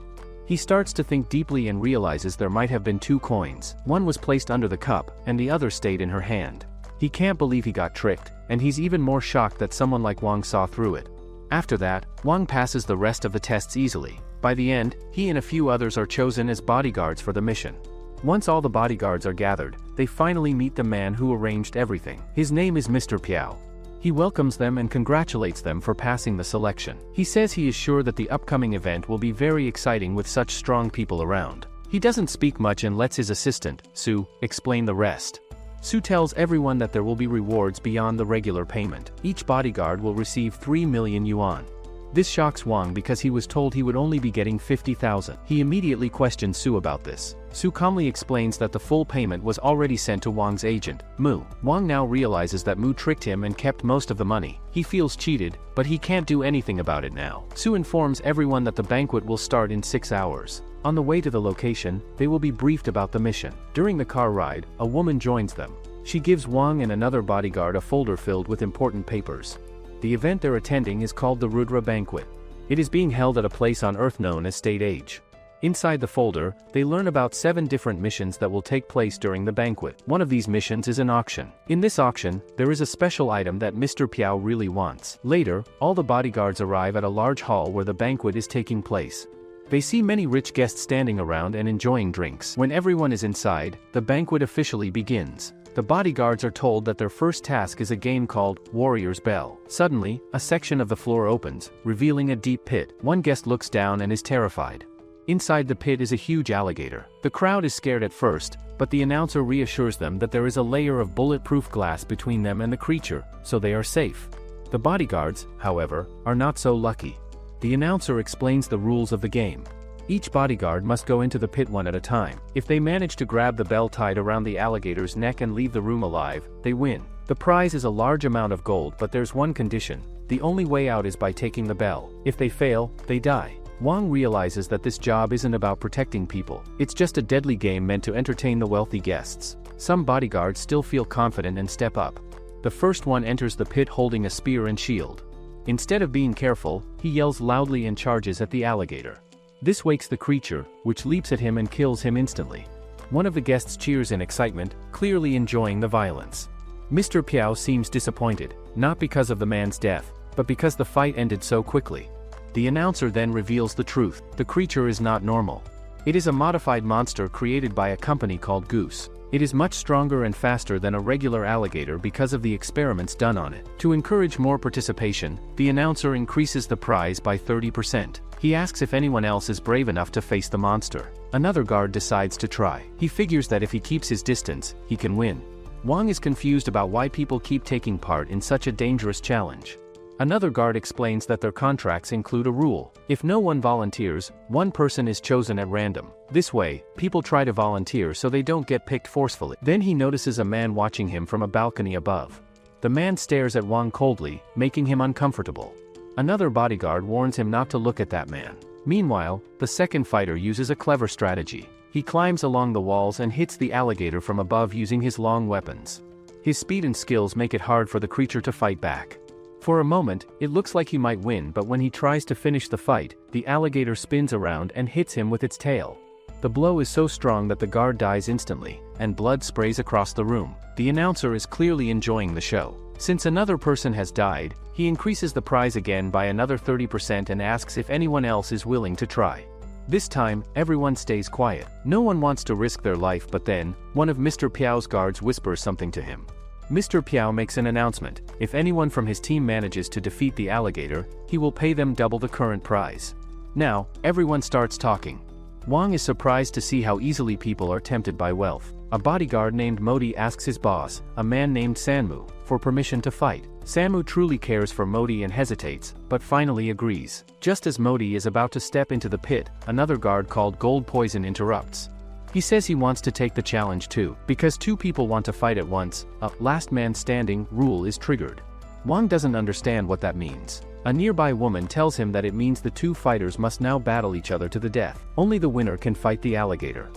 He starts to think deeply and realizes there might have been two coins. One was placed under the cup, and the other stayed in her hand. He can't believe he got tricked, and he's even more shocked that someone like Wong saw through it. After that, Wong passes the rest of the tests easily. By the end, he and a few others are chosen as bodyguards for the mission. Once all the bodyguards are gathered, they finally meet the man who arranged everything. His name is Mr. Piao. He welcomes them and congratulates them for passing the selection. He says he is sure that the upcoming event will be very exciting with such strong people around. He doesn't speak much and lets his assistant, Su, explain the rest. Su tells everyone that there will be rewards beyond the regular payment. Each bodyguard will receive 3 million yuan. This shocks Wong because he was told he would only be getting 50,000. He immediately questions Su about this. Su calmly explains that the full payment was already sent to Wong's agent, Mu. Wong now realizes that Mu tricked him and kept most of the money. He feels cheated, but he can't do anything about it now. Su informs everyone that the banquet will start in 6 hours. On the way to the location, they will be briefed about the mission. During the car ride, a woman joins them. She gives Wong and another bodyguard a folder filled with important papers. The event they're attending is called the Rudra Banquet. It is being held at a place on Earth known as State Age. Inside the folder, they learn about 7 different missions that will take place during the banquet. One of these missions is an auction. In this auction, there is a special item that Mr. Piao really wants. Later, all the bodyguards arrive at a large hall where the banquet is taking place. They see many rich guests standing around and enjoying drinks. When everyone is inside, the banquet officially begins. The bodyguards are told that their first task is a game called Warrior's Bell. Suddenly, a section of the floor opens, revealing a deep pit. One guest looks down and is terrified. Inside the pit is a huge alligator. The crowd is scared at first, but the announcer reassures them that there is a layer of bulletproof glass between them and the creature, so they are safe. The bodyguards, however, are not so lucky. The announcer explains the rules of the game. Each bodyguard must go into the pit one at a time. If they manage to grab the bell tied around the alligator's neck and leave the room alive, they win. The prize is a large amount of gold, but there's one condition. The only way out is by taking the bell. If they fail, they die. Wong realizes that this job isn't about protecting people. It's just a deadly game meant to entertain the wealthy guests. Some bodyguards still feel confident and step up. The first one enters the pit holding a spear and shield. Instead of being careful, he yells loudly and charges at the alligator. This wakes the creature, which leaps at him and kills him instantly. One of the guests cheers in excitement, clearly enjoying the violence. Mr. Piao seems disappointed, not because of the man's death, but because the fight ended so quickly. The announcer then reveals the truth. The creature is not normal. It is a modified monster created by a company called Goose. It is much stronger and faster than a regular alligator because of the experiments done on it. To encourage more participation, the announcer increases the prize by 30%. He asks if anyone else is brave enough to face the monster. Another guard decides to try. He figures that if he keeps his distance, he can win. Wong is confused about why people keep taking part in such a dangerous challenge. Another guard explains that their contracts include a rule. If no one volunteers, one person is chosen at random. This way, people try to volunteer so they don't get picked forcefully. Then he notices a man watching him from a balcony above. The man stares at Wong coldly, making him uncomfortable. Another bodyguard warns him not to look at that man. Meanwhile, the second fighter uses a clever strategy. He climbs along the walls and hits the alligator from above using his long weapons. His speed and skills make it hard for the creature to fight back. For a moment, it looks like he might win, but when he tries to finish the fight, the alligator spins around and hits him with its tail. The blow is so strong that the guard dies instantly, and blood sprays across the room. The announcer is clearly enjoying the show. Since another person has died, he increases the prize again by another 30% and asks if anyone else is willing to try. This time, everyone stays quiet. No one wants to risk their life, but then, one of Mr. Piao's guards whispers something to him. Mr. Piao makes an announcement. If anyone from his team manages to defeat the alligator, he will pay them double the current prize. Now, everyone starts talking. Wong is surprised to see how easily people are tempted by wealth. A bodyguard named Modi asks his boss, a man named Sanmu, for permission to fight. Samu truly cares for Modi and hesitates, but finally agrees. Just as Modi is about to step into the pit, another guard called Gold Poison interrupts. He says he wants to take the challenge too, because two people want to fight at once. A last man standing rule is triggered. Wong doesn't understand what that means. A nearby woman tells him that it means the two fighters must now battle each other to the death. Only the winner can fight the alligator.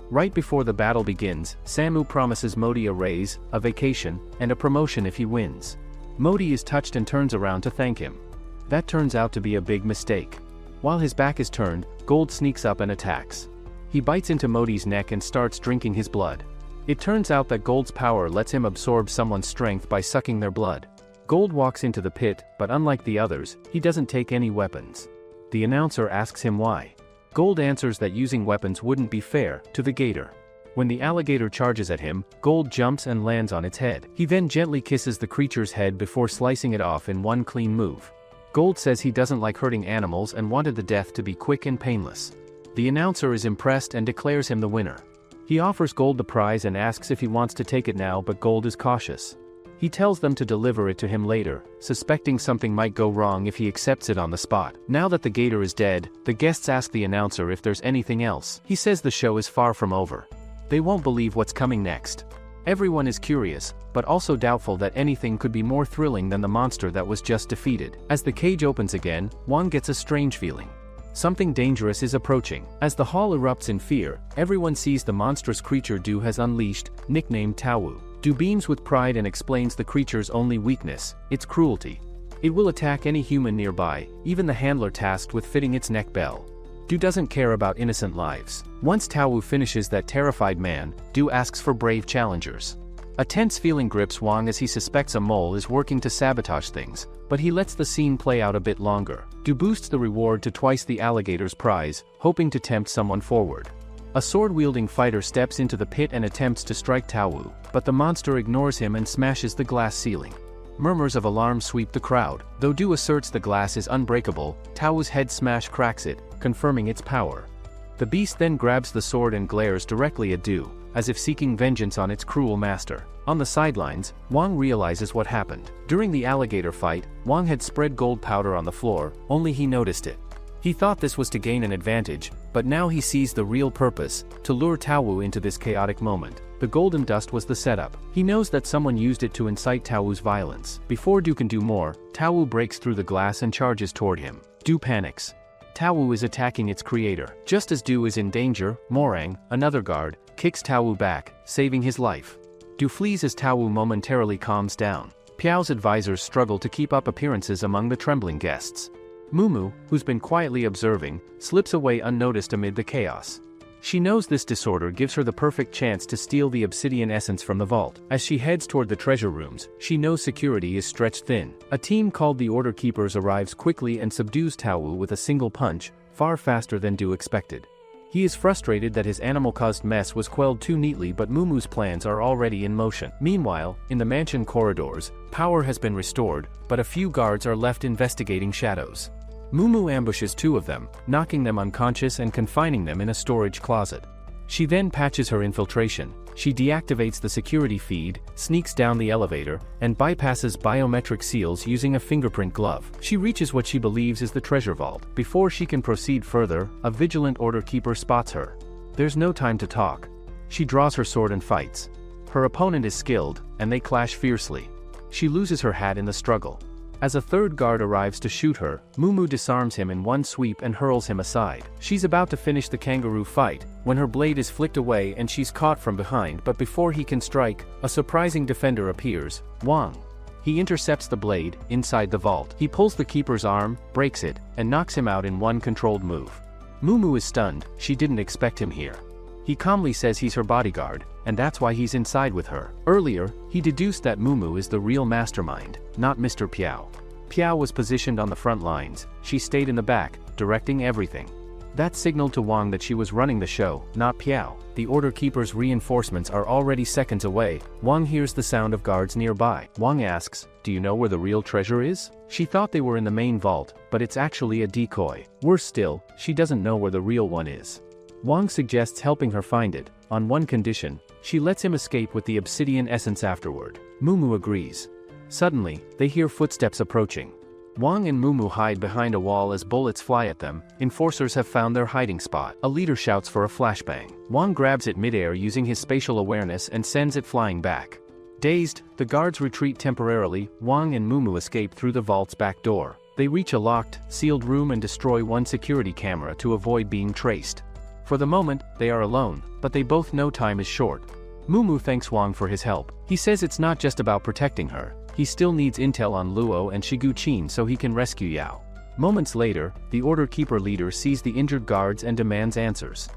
Right before the battle begins, Samu promises Modi a raise, a vacation, and a promotion if he wins. Modi is touched and turns around to thank him. That turns out to be a big mistake. While his back is turned, Gold sneaks up and attacks. He bites into Modi's neck and starts drinking his blood. It turns out that Gold's power lets him absorb someone's strength by sucking their blood. Gold walks into the pit, but unlike the others, he doesn't take any weapons. The announcer asks him why. Gold answers that using weapons wouldn't be fair to the gator. When the alligator charges at him, Gold jumps and lands on its head. He then gently kisses the creature's head before slicing it off in one clean move. Gold says he doesn't like hurting animals and wanted the death to be quick and painless. The announcer is impressed and declares him the winner. He offers Gold the prize and asks if he wants to take it now, but Gold is cautious. He tells them to deliver it to him later, suspecting something might go wrong if he accepts it on the spot. Now that the gator is dead, the guests ask the announcer if there's anything else. He says the show is far from over. They won't believe what's coming next. Everyone is curious, but also doubtful that anything could be more thrilling than the monster that was just defeated. As the cage opens again, Wong gets a strange feeling. Something dangerous is approaching. As the hall erupts in fear, everyone sees the monstrous creature Du has unleashed, nicknamed Taowu. Du beams with pride and explains the creature's only weakness, its cruelty. It will attack any human nearby, even the handler tasked with fitting its neck bell. Du doesn't care about innocent lives. Once Taowu finishes that terrified man, Du asks for brave challengers. A tense feeling grips Wong as he suspects a mole is working to sabotage things, but he lets the scene play out a bit longer. Du boosts the reward to twice the alligator's prize, hoping to tempt someone forward. A sword-wielding fighter steps into the pit and attempts to strike Taowu, but the monster ignores him and smashes the glass ceiling. Murmurs of alarm sweep the crowd. Though Du asserts the glass is unbreakable, Taowu's head smash cracks it, confirming its power. The beast then grabs the sword and glares directly at Du, as if seeking vengeance on its cruel master. On the sidelines, Wong realizes what happened. During the alligator fight, Wong had spread gold powder on the floor, only he noticed it. He thought this was to gain an advantage, but now he sees the real purpose, to lure Taowu into this chaotic moment. The golden dust was the setup. He knows that someone used it to incite Taowu's violence. Before Du can do more, Taowu breaks through the glass and charges toward him. Du panics. Taowu is attacking its creator. Just as Du is in danger, Morang, another guard, kicks Taowu back, saving his life. Du flees as Taowu momentarily calms down. Piao's advisors struggle to keep up appearances among the trembling guests. Mumu, who's been quietly observing, slips away unnoticed amid the chaos. She knows this disorder gives her the perfect chance to steal the obsidian essence from the vault. As she heads toward the treasure rooms, she knows security is stretched thin. A team called the Order Keepers arrives quickly and subdues Taowu with a single punch, far faster than Du expected. He is frustrated that his animal-caused mess was quelled too neatly, but Mumu's plans are already in motion. Meanwhile, in the mansion corridors, power has been restored, but a few guards are left investigating shadows. Mumu ambushes two of them, knocking them unconscious and confining them in a storage closet. She then patches her infiltration. She deactivates the security feed, sneaks down the elevator, and bypasses biometric seals using a fingerprint glove. She reaches what she believes is the treasure vault. Before she can proceed further, a vigilant Order Keeper spots her. There's no time to talk. She draws her sword and fights. Her opponent is skilled, and they clash fiercely. She loses her hat in the struggle. As a third guard arrives to shoot her, Mumu disarms him in one sweep and hurls him aside. She's about to finish the kangaroo fight, when her blade is flicked away and she's caught from behind, but before he can strike, a surprising defender appears, Wong. He intercepts the blade, inside the vault. He pulls the keeper's arm, breaks it, and knocks him out in one controlled move. Mumu is stunned, she didn't expect him here. He calmly says he's her bodyguard, and that's why he's inside with her. Earlier, he deduced that Mumu is the real mastermind, not Mr. Piao. Piao was positioned on the front lines, she stayed in the back, directing everything. That signaled to Wong that she was running the show, not Piao. The Order Keeper's reinforcements are already seconds away. Wong hears the sound of guards nearby. Wong asks, "Do you know where the real treasure is?" She thought they were in the main vault, but it's actually a decoy. Worse still, she doesn't know where the real one is. Wong suggests helping her find it, on one condition: she lets him escape with the obsidian essence afterward. Mumu agrees. Suddenly, they hear footsteps approaching. Wong and Mumu hide behind a wall as bullets fly at them. Enforcers have found their hiding spot. A leader shouts for a flashbang. Wong grabs it midair using his spatial awareness and sends it flying back. Dazed, the guards retreat temporarily. Wong and Mumu escape through the vault's back door. They reach a locked, sealed room and destroy one security camera to avoid being traced. For the moment, they are alone, but they both know time is short. Mumu thanks Wong for his help. He says it's not just about protecting her. He still needs intel on Luo and Shiguchin so he can rescue Yao. Moments later, the Order Keeper leader sees the injured guards and demands answers.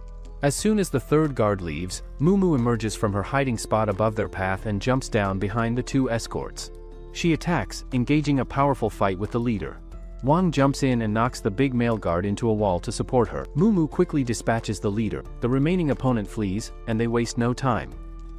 As soon as the third guard leaves, Mumu emerges from her hiding spot above their path and jumps down behind the two escorts. She attacks, engaging a powerful fight with the leader. Wong jumps in and knocks the big male guard into a wall to support her. Mumu quickly dispatches the leader. The remaining opponent flees, and they waste no time.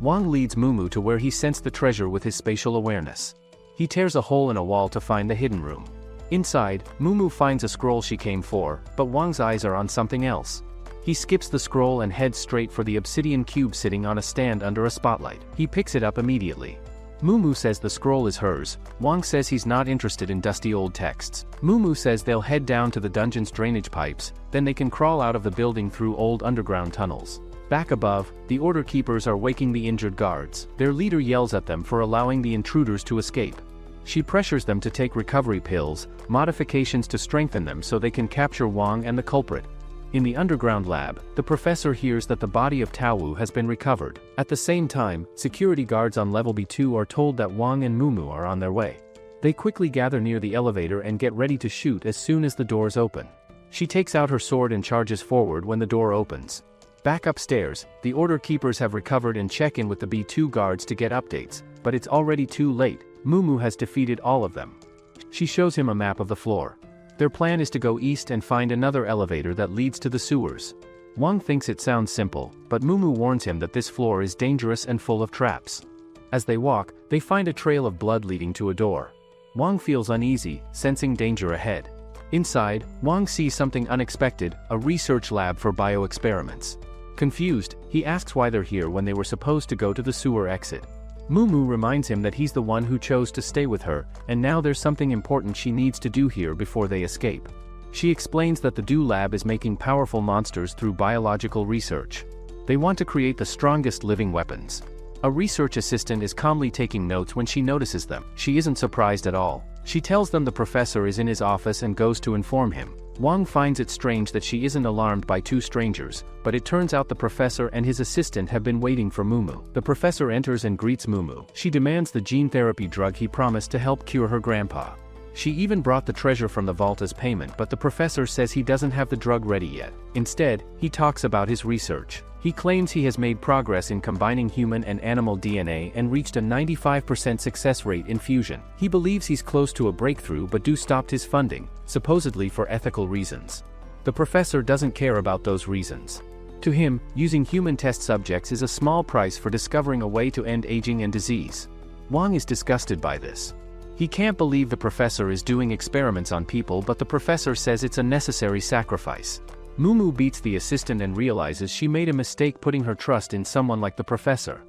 Wong leads Mumu to where he sensed the treasure with his spatial awareness. He tears a hole in a wall to find the hidden room. Inside, Mumu finds a scroll she came for, but Wong's eyes are on something else. He skips the scroll and heads straight for the obsidian cube sitting on a stand under a spotlight. He picks it up immediately. Mumu says the scroll is hers. Wong says he's not interested in dusty old texts. Mumu says they'll head down to the dungeon's drainage pipes, then they can crawl out of the building through old underground tunnels. Back above, the Order Keepers are waking the injured guards. Their leader yells at them for allowing the intruders to escape. She pressures them to take recovery pills, modifications to strengthen them so they can capture Wong and the culprit. In the underground lab, the professor hears that the body of Taowu has been recovered. At the same time, security guards on level B2 are told that Wong and Mumu are on their way. They quickly gather near the elevator and get ready to shoot as soon as the doors open. She takes out her sword and charges forward when the door opens. Back upstairs, the Order Keepers have recovered and check in with the B2 guards to get updates, but it's already too late. Mumu has defeated all of them. She shows him a map of the floor. Their plan is to go east and find another elevator that leads to the sewers. Wong thinks it sounds simple, but Mumu warns him that this floor is dangerous and full of traps. As they walk, they find a trail of blood leading to a door. Wong feels uneasy, sensing danger ahead. Inside, Wong sees something unexpected, a research lab for bioexperiments. Confused, he asks why they're here when they were supposed to go to the sewer exit. Mumu reminds him that he's the one who chose to stay with her, and now there's something important she needs to do here before they escape. She explains that the Do Lab is making powerful monsters through biological research. They want to create the strongest living weapons. A research assistant is calmly taking notes when she notices them. She isn't surprised at all. She tells them the professor is in his office and goes to inform him. Wong finds it strange that she isn't alarmed by two strangers, but it turns out the professor and his assistant have been waiting for Mumu. The professor enters and greets Mumu. She demands the gene therapy drug he promised to help cure her grandpa. She even brought the treasure from the vault as payment, but the professor says he doesn't have the drug ready yet. Instead, he talks about his research. He claims he has made progress in combining human and animal DNA and reached a 95% success rate in fusion. He believes he's close to a breakthrough but Do stopped his funding, supposedly for ethical reasons. The professor doesn't care about those reasons. To him, using human test subjects is a small price for discovering a way to end aging and disease. Wong is disgusted by this. He can't believe the professor is doing experiments on people, but the professor says it's a necessary sacrifice. Mumu beats the assistant and realizes she made a mistake putting her trust in someone like the professor.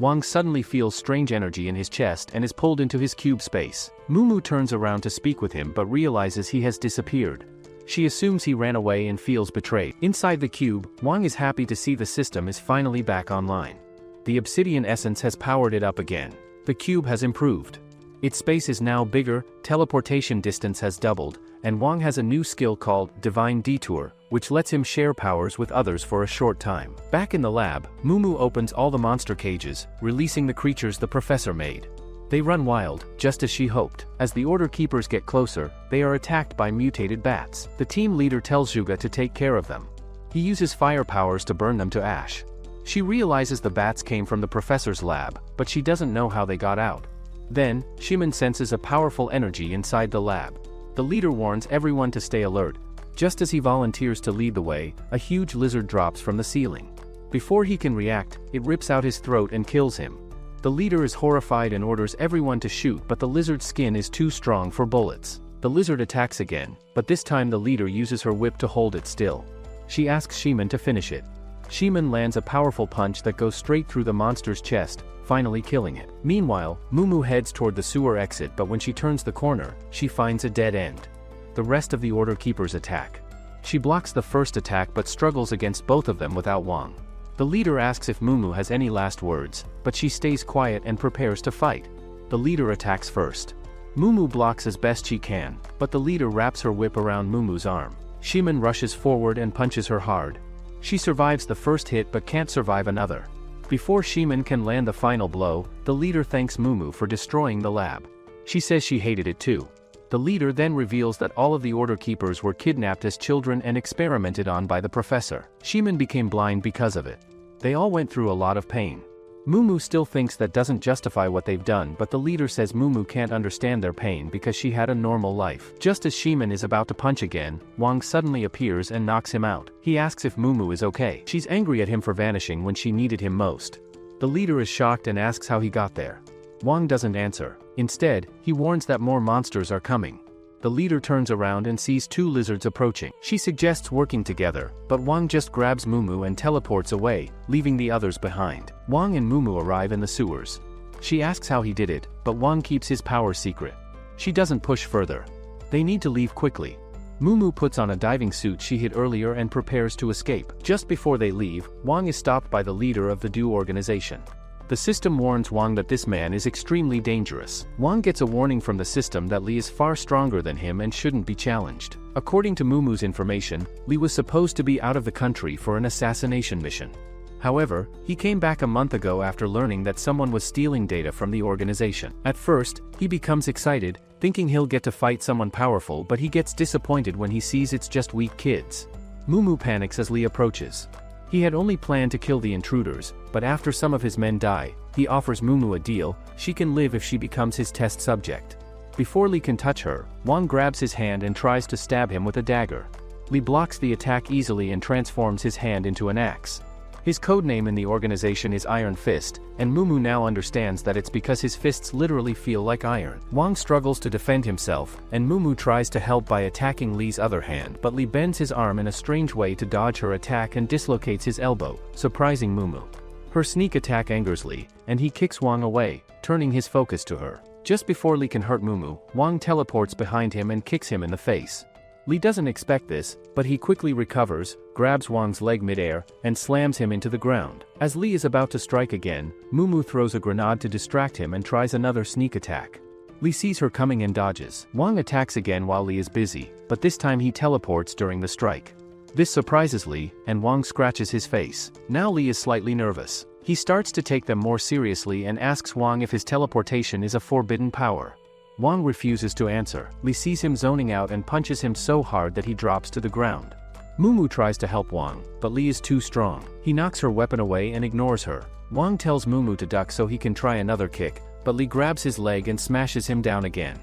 Wong suddenly feels strange energy in his chest and is pulled into his cube space. Mumu turns around to speak with him but realizes he has disappeared. She assumes he ran away and feels betrayed. Inside the cube, Wong is happy to see the system is finally back online. The obsidian essence has powered it up again. The cube has improved. Its space is now bigger, teleportation distance has doubled, and Wong has a new skill called Divine Detour, which lets him share powers with others for a short time. Back in the lab, Mumu opens all the monster cages, releasing the creatures the professor made. They run wild, just as she hoped. As the Order Keepers get closer, they are attacked by mutated bats. The team leader tells Zhuge to take care of them. He uses fire powers to burn them to ash. She realizes the bats came from the professor's lab, but she doesn't know how they got out. Then, Shimon senses a powerful energy inside the lab. The leader warns everyone to stay alert. Just as he volunteers to lead the way, a huge lizard drops from the ceiling. Before he can react, it rips out his throat and kills him. The leader is horrified and orders everyone to shoot, but the lizard's skin is too strong for bullets. The lizard attacks again, but this time the leader uses her whip to hold it still. She asks Shimon to finish it. Shimin lands a powerful punch that goes straight through the monster's chest, finally killing it. Meanwhile, Mumu heads toward the sewer exit, but when she turns the corner, she finds a dead end. The rest of the Order Keepers attack. She blocks the first attack but struggles against both of them without Wong. The leader asks if Mumu has any last words, but she stays quiet and prepares to fight. The leader attacks first. Mumu blocks as best she can, but the leader wraps her whip around Mumu's arm. Shimin rushes forward and punches her hard. She survives the first hit but can't survive another. Before Shimin can land the final blow, the leader thanks Mumu for destroying the lab. She says she hated it too. The leader then reveals that all of the Order Keepers were kidnapped as children and experimented on by the professor. Shimin became blind because of it. They all went through a lot of pain. Mumu still thinks that doesn't justify what they've done, but the leader says Mumu can't understand their pain because she had a normal life. Just as Shimin is about to punch again, Wong suddenly appears and knocks him out. He asks if Mumu is okay. She's angry at him for vanishing when she needed him most. The leader is shocked and asks how he got there. Wong doesn't answer. Instead, he warns that more monsters are coming. The leader turns around and sees two lizards approaching. She suggests working together, but Wong just grabs Mumu and teleports away, leaving the others behind. Wong and Mumu arrive in the sewers. She asks how he did it, but Wong keeps his power secret. She doesn't push further. They need to leave quickly. Mumu puts on a diving suit she hid earlier and prepares to escape. Just before they leave, Wong is stopped by the leader of the Do organization. The system warns Wong that this man is extremely dangerous. Wong gets a warning from the system that Li is far stronger than him and shouldn't be challenged. According to Mumu's information, Li was supposed to be out of the country for an assassination mission. However, he came back a month ago after learning that someone was stealing data from the organization. At first, he becomes excited, thinking he'll get to fight someone powerful, but he gets disappointed when he sees it's just weak kids. Mumu panics as Li approaches. He had only planned to kill the intruders, but after some of his men die, he offers Mumu a deal. She can live if she becomes his test subject. Before Li can touch her, Wong grabs his hand and tries to stab him with a dagger. Li blocks the attack easily and transforms his hand into an axe. His codename in the organization is Iron Fist, and Mumu now understands that it's because his fists literally feel like iron. Wong struggles to defend himself, and Mumu tries to help by attacking Li's other hand, but Li bends his arm in a strange way to dodge her attack and dislocates his elbow, surprising Mumu. Her sneak attack angers Li, and he kicks Wong away, turning his focus to her. Just before Li can hurt Mumu, Wong teleports behind him and kicks him in the face. Li doesn't expect this, but he quickly recovers, grabs Wong's leg midair, and slams him into the ground. As Li is about to strike again, Mumu throws a grenade to distract him and tries another sneak attack. Li sees her coming and dodges. Wong attacks again while Li is busy, but this time he teleports during the strike. This surprises Li, and Wong scratches his face. Now Li is slightly nervous. He starts to take them more seriously and asks Wong if his teleportation is a forbidden power. Wong refuses to answer. Li sees him zoning out and punches him so hard that he drops to the ground. Mumu tries to help Wong, but Li is too strong. He knocks her weapon away and ignores her. Wong tells Mumu to duck so he can try another kick, but Li grabs his leg and smashes him down again.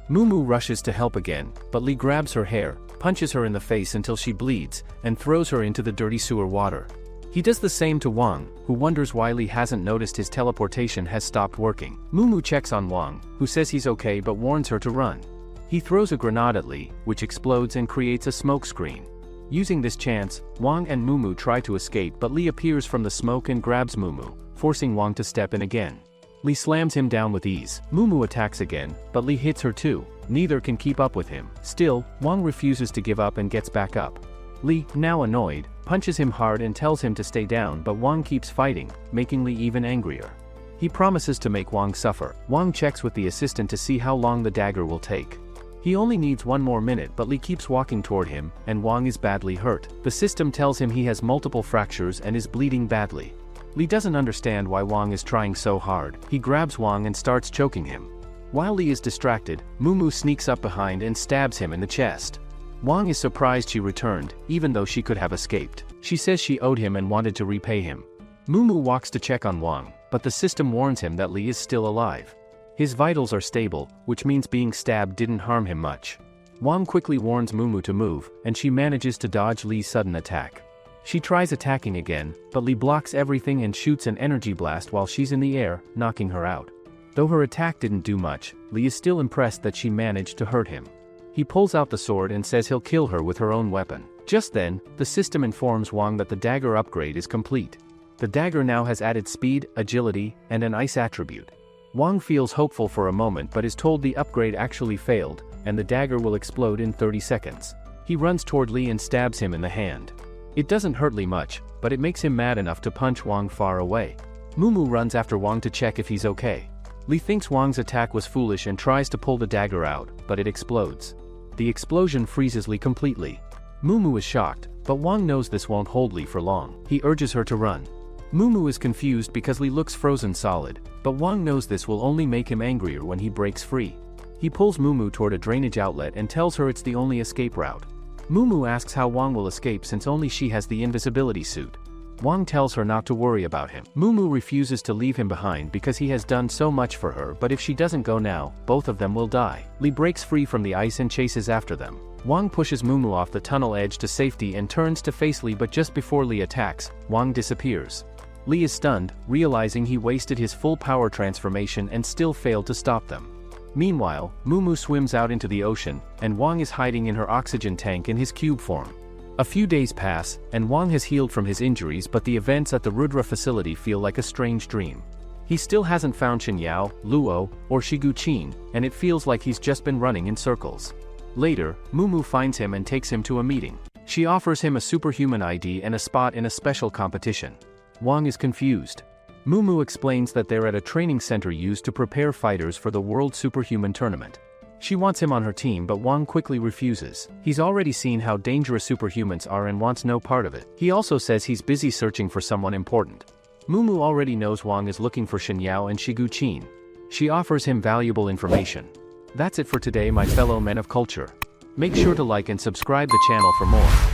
Mumu rushes to help again, but Li grabs her hair, punches her in the face until she bleeds, and throws her into the dirty sewer water. He does the same to Wong, who wonders why Li hasn't noticed his teleportation has stopped working. Mumu checks on Wong, who says he's okay but warns her to run. He throws a grenade at Li, which explodes and creates a smoke screen. Using this chance, Wong and Mumu try to escape, but Li appears from the smoke and grabs Mumu, forcing Wong to step in again. Li slams him down with ease. Mumu attacks again, but Li hits her too. Neither can keep up with him. Still, Wong refuses to give up and gets back up. Li, now annoyed, punches him hard and tells him to stay down, but Wong keeps fighting, making Li even angrier. He promises to make Wong suffer. Wong checks with the assistant to see how long the dagger will take. He only needs 1 more minute, but Li keeps walking toward him, and Wong is badly hurt. The system tells him he has multiple fractures and is bleeding badly. Li doesn't understand why Wong is trying so hard. He grabs Wong and starts choking him. While Li is distracted, Mumu sneaks up behind and stabs him in the chest. Wong is surprised she returned, even though she could have escaped. She says she owed him and wanted to repay him. Mumu walks to check on Wong, but the system warns him that Li is still alive. His vitals are stable, which means being stabbed didn't harm him much. Wong quickly warns Mumu to move, and she manages to dodge Li's sudden attack. She tries attacking again, but Li blocks everything and shoots an energy blast while she's in the air, knocking her out. Though her attack didn't do much, Li is still impressed that she managed to hurt him. He pulls out the sword and says he'll kill her with her own weapon. Just then, the system informs Wong that the dagger upgrade is complete. The dagger now has added speed, agility, and an ice attribute. Wong feels hopeful for a moment but is told the upgrade actually failed, and the dagger will explode in 30 seconds. He runs toward Lee and stabs him in the hand. It doesn't hurt Lee much, but it makes him mad enough to punch Wong far away. Mumu runs after Wong to check if he's okay. Lee thinks Wong's attack was foolish and tries to pull the dagger out, but it explodes. The explosion freezes Lee completely. Mumu is shocked, but Wong knows this won't hold Lee for long. He urges her to run. Mumu is confused because Lee looks frozen solid, but Wong knows this will only make him angrier when he breaks free. He pulls Mumu toward a drainage outlet and tells her it's the only escape route. Mumu asks how Wong will escape since only she has the invisibility suit. Wong tells her not to worry about him. Mumu refuses to leave him behind because he has done so much for her, but if she doesn't go now, both of them will die. Lee breaks free from the ice and chases after them. Wong pushes Mumu off the tunnel edge to safety and turns to face Lee, but just before Lee attacks, Wong disappears. Lee is stunned, realizing he wasted his full power transformation and still failed to stop them. Meanwhile, Mumu swims out into the ocean, and Wong is hiding in her oxygen tank in his cube form. A few days pass, and Wong has healed from his injuries, but the events at the Rudra facility feel like a strange dream. He still hasn't found Shinyao, Luo, or Shiguchin, and it feels like he's just been running in circles. Later, Mumu finds him and takes him to a meeting. She offers him a superhuman ID and a spot in a special competition. Wong is confused. Mumu explains that they're at a training center used to prepare fighters for the World Superhuman Tournament. She wants him on her team, but Wong quickly refuses. He's already seen how dangerous superhumans are and wants no part of it. He also says he's busy searching for someone important. Mumu already knows Wong is looking for Shinyao and Shiguchin. She offers him valuable information. That's it for today, my fellow men of culture. Make sure to like and subscribe the channel for more.